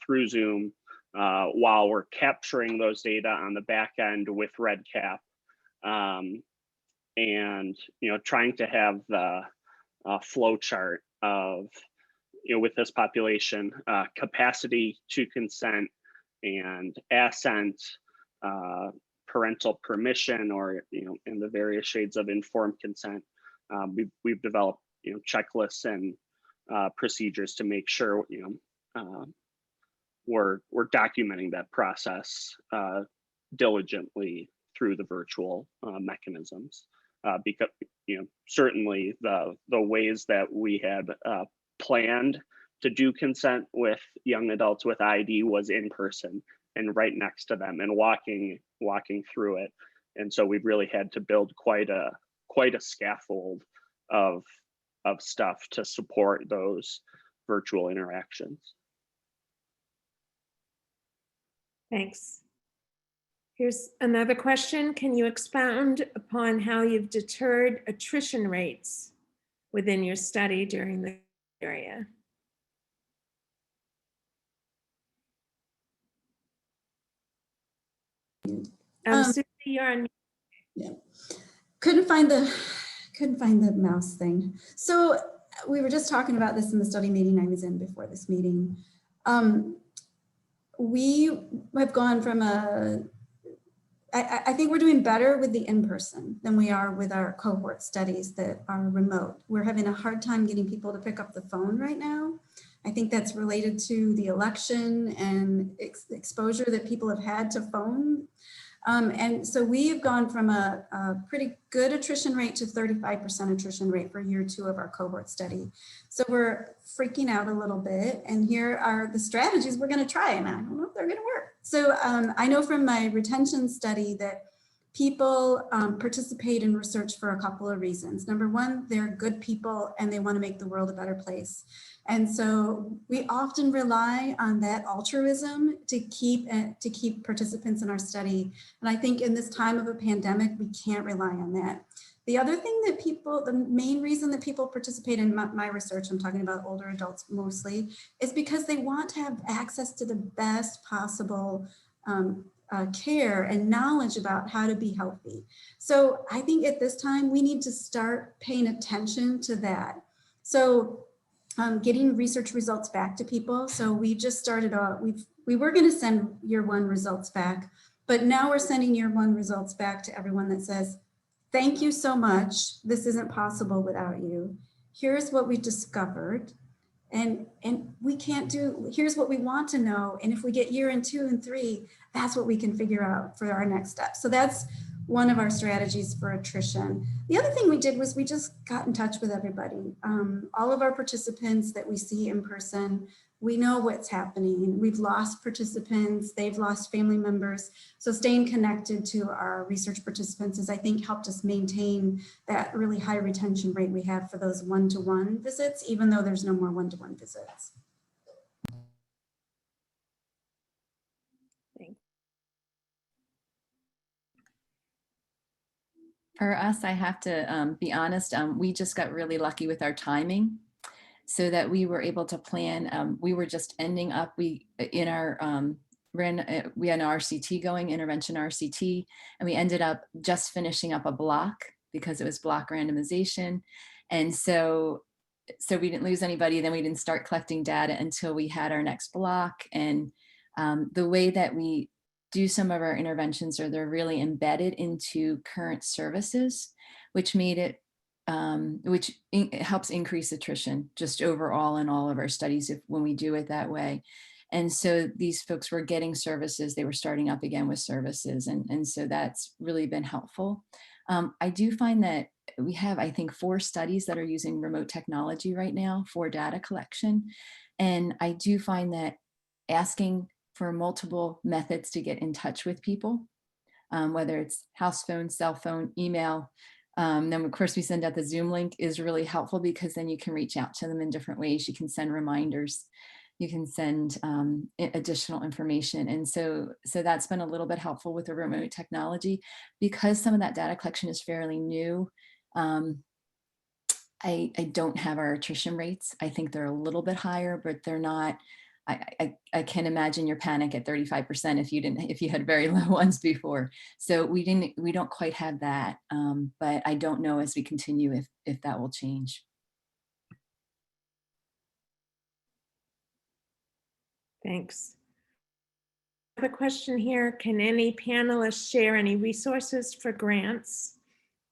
through Zoom while we're capturing those data on the back end with REDCap, and trying to have the flow chart of with this population, capacity to consent and assent, parental permission, or in the various shades of informed consent. We've developed checklists and procedures to make sure we're documenting that process diligently through the virtual mechanisms, because certainly the ways that we had planned to do consent with young adults with ID was in person and right next to them and walking through it. And so we've really had to build quite a scaffold of stuff to support those virtual interactions. Thanks. Here's another question. Can you expound upon how you've deterred attrition rates within your study during the area? Susie, you're on. Yeah, couldn't find the mouse thing. So we were just talking about this in the study meeting I was in before this meeting. We have gone from I think we're doing better with the in-person than we are with our cohort studies that are remote. We're having a hard time getting people to pick up the phone right now. I think that's related to the election and exposure that people have had to phone. And so we've gone from a pretty good attrition rate to 35% attrition rate for year 2 of our cohort study. So we're freaking out a little bit, and here are the strategies we're going to try, and I don't know if they're going to work. So I know from my retention study that people participate in research for a couple of reasons. Number one, they're good people and they want to make the world a better place. And so we often rely on that altruism to keep participants in our study. And I think in this time of a pandemic, we can't rely on that. The other thing that the main reason that people participate in my research, I'm talking about older adults mostly, is because they want to have access to the best possible care and knowledge about how to be healthy. So I think at this time, we need to start paying attention to that. So getting research results back to people. So we just started, we were going to send year 1 results back, but now we're sending year 1 results back to everyone that says, thank you so much. This isn't possible without you. Here's what we discovered. And we can't do, here's what we want to know. And if we get year 2 and 3, that's what we can figure out for our next step. So that's one of our strategies for attrition. The other thing we did was we just got in touch with everybody. All of our participants that we see in person, we know what's happening. We've lost participants, they've lost family members. So staying connected to our research participants has, I think, helped us maintain that really high retention rate we have for those one-to-one visits, even though there's no more one-to-one visits. For us, I have to be honest, we just got really lucky with our timing so that we were able to plan. We were just ending up, we had an RCT going, intervention RCT, and we ended up just finishing up a block because it was block randomization. And so we didn't lose anybody. Then we didn't start collecting data until we had our next block. And the way that we do some of our interventions are they're really embedded into current services, which made it, it helps increase attrition just overall in all of our studies when we do it that way. And so these folks were getting services, they were starting up again with services. And so that's really been helpful. I do find that we have, I think, 4 studies that are using remote technology right now for data collection. And I do find that asking for multiple methods to get in touch with people, whether it's house phone, cell phone, email, then of course we send out the Zoom link, is really helpful, because then you can reach out to them in different ways. You can send reminders, you can send additional information. And so that's been a little bit helpful with the remote technology, because some of that data collection is fairly new. I don't have our attrition rates. I think they're a little bit higher, but they're not. I can imagine your panic at 35% if you had very low ones before. So we don't quite have that, but I don't know as we continue if that will change. Thanks. I have a question here. Can any panelists share any resources for grants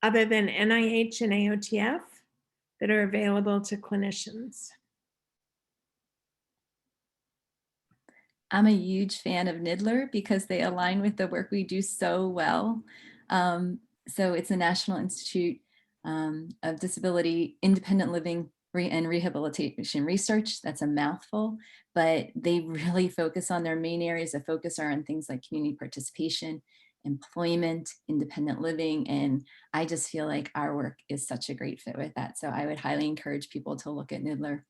other than NIH and AOTF that are available to clinicians? I'm a huge fan of NIDLR because they align with the work we do so well. So it's the National Institute of Disability Independent Living and Rehabilitation Research. That's a mouthful, but they really focus on their main areas of focus are on things like community participation, employment, independent living. And I just feel like our work is such a great fit with that. So I would highly encourage people to look at NIDLR.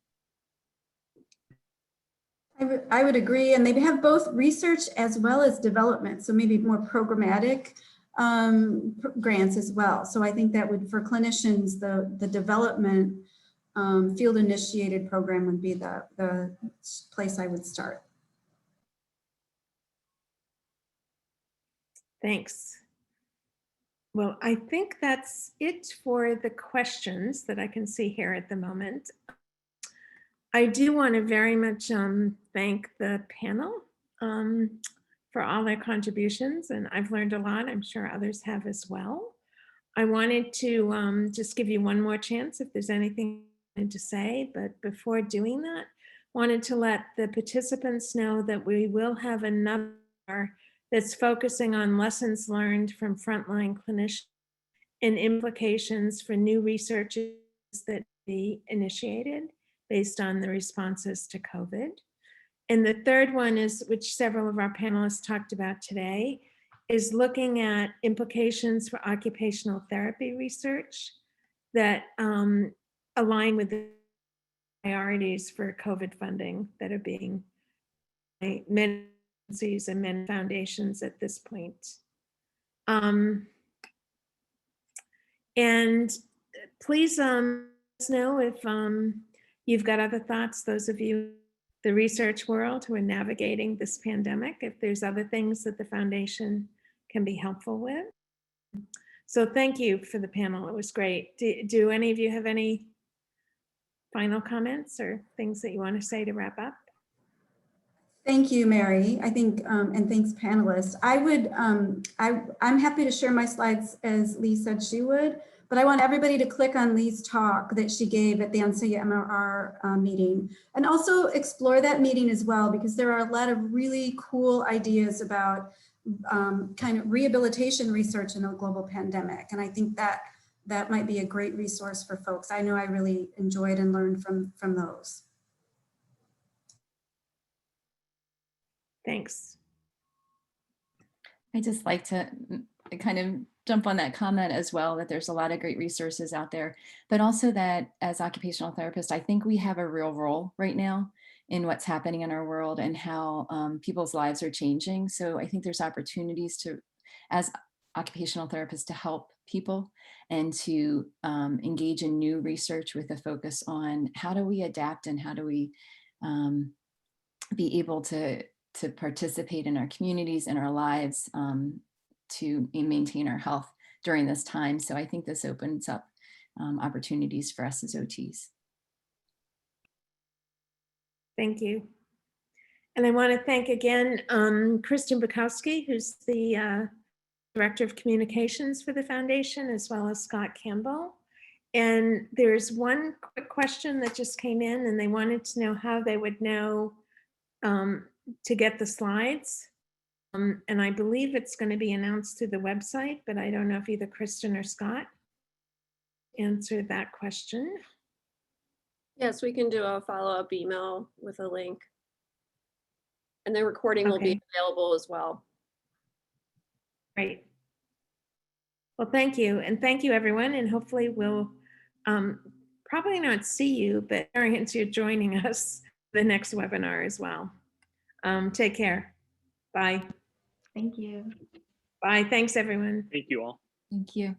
I would agree, and they have both research as well as development, so maybe more programmatic grants as well. So I think that would, for clinicians, the development field initiated program would be the place I would start. Thanks. Well, I think that's it for the questions that I can see here at the moment. I do want to very much thank the panel for all their contributions, and I've learned a lot. I'm sure others have as well. I wanted to just give you one more chance if there's anything you wanted to say, but before doing that, wanted to let the participants know that we will have another that's focusing on lessons learned from frontline clinicians and implications for new research that be initiated based on the responses to COVID. And the third one is, which several of our panelists talked about today, is looking at implications for occupational therapy research that align with the priorities for COVID funding that are being by many agencies and many foundations at this point. And please let us know if you've got other thoughts, those of you in the research world who are navigating this pandemic, if there's other things that the foundation can be helpful with. So thank you for the panel. It was great. Do any of you have any final comments or things that you want to say to wrap up? Thank you, Mary. I think, and thanks panelists. I'm happy to share my slides as Lee said she would, but I want everybody to click on Lee's talk that she gave at the Untitled MRR meeting, and also explore that meeting as well, because there are a lot of really cool ideas about kind of rehabilitation research in a global pandemic. And I think that might be a great resource for folks. I know I really enjoyed and learned from those. Thanks. I just like to kind of jump on that comment as well, that there's a lot of great resources out there, but also that as occupational therapists, I think we have a real role right now in what's happening in our world and how people's lives are changing. So I think there's opportunities to, as occupational therapists, to help people and to engage in new research with a focus on how do we adapt and how do we be able to participate in our communities and our lives to maintain our health during this time. So I think this opens up opportunities for us as OTs. Thank you. And I want to thank again Kristen Bukowski, who's the Director of Communications for the Foundation, as well as Scott Campbell. And there's one quick question that just came in, and they wanted to know how they would know to get the slides. And I believe it's going to be announced through the website, but I don't know if either Kristen or Scott. answered that question. Yes, we can do a follow-up email with a link. And the recording will be Okay. available as well. Great. Well, thank you. And thank you, everyone. And hopefully we'll probably not see you, but experience you joining us the next webinar as well. Take care. Bye. Thank you. Bye. Thanks, everyone. Thank you all. Thank you.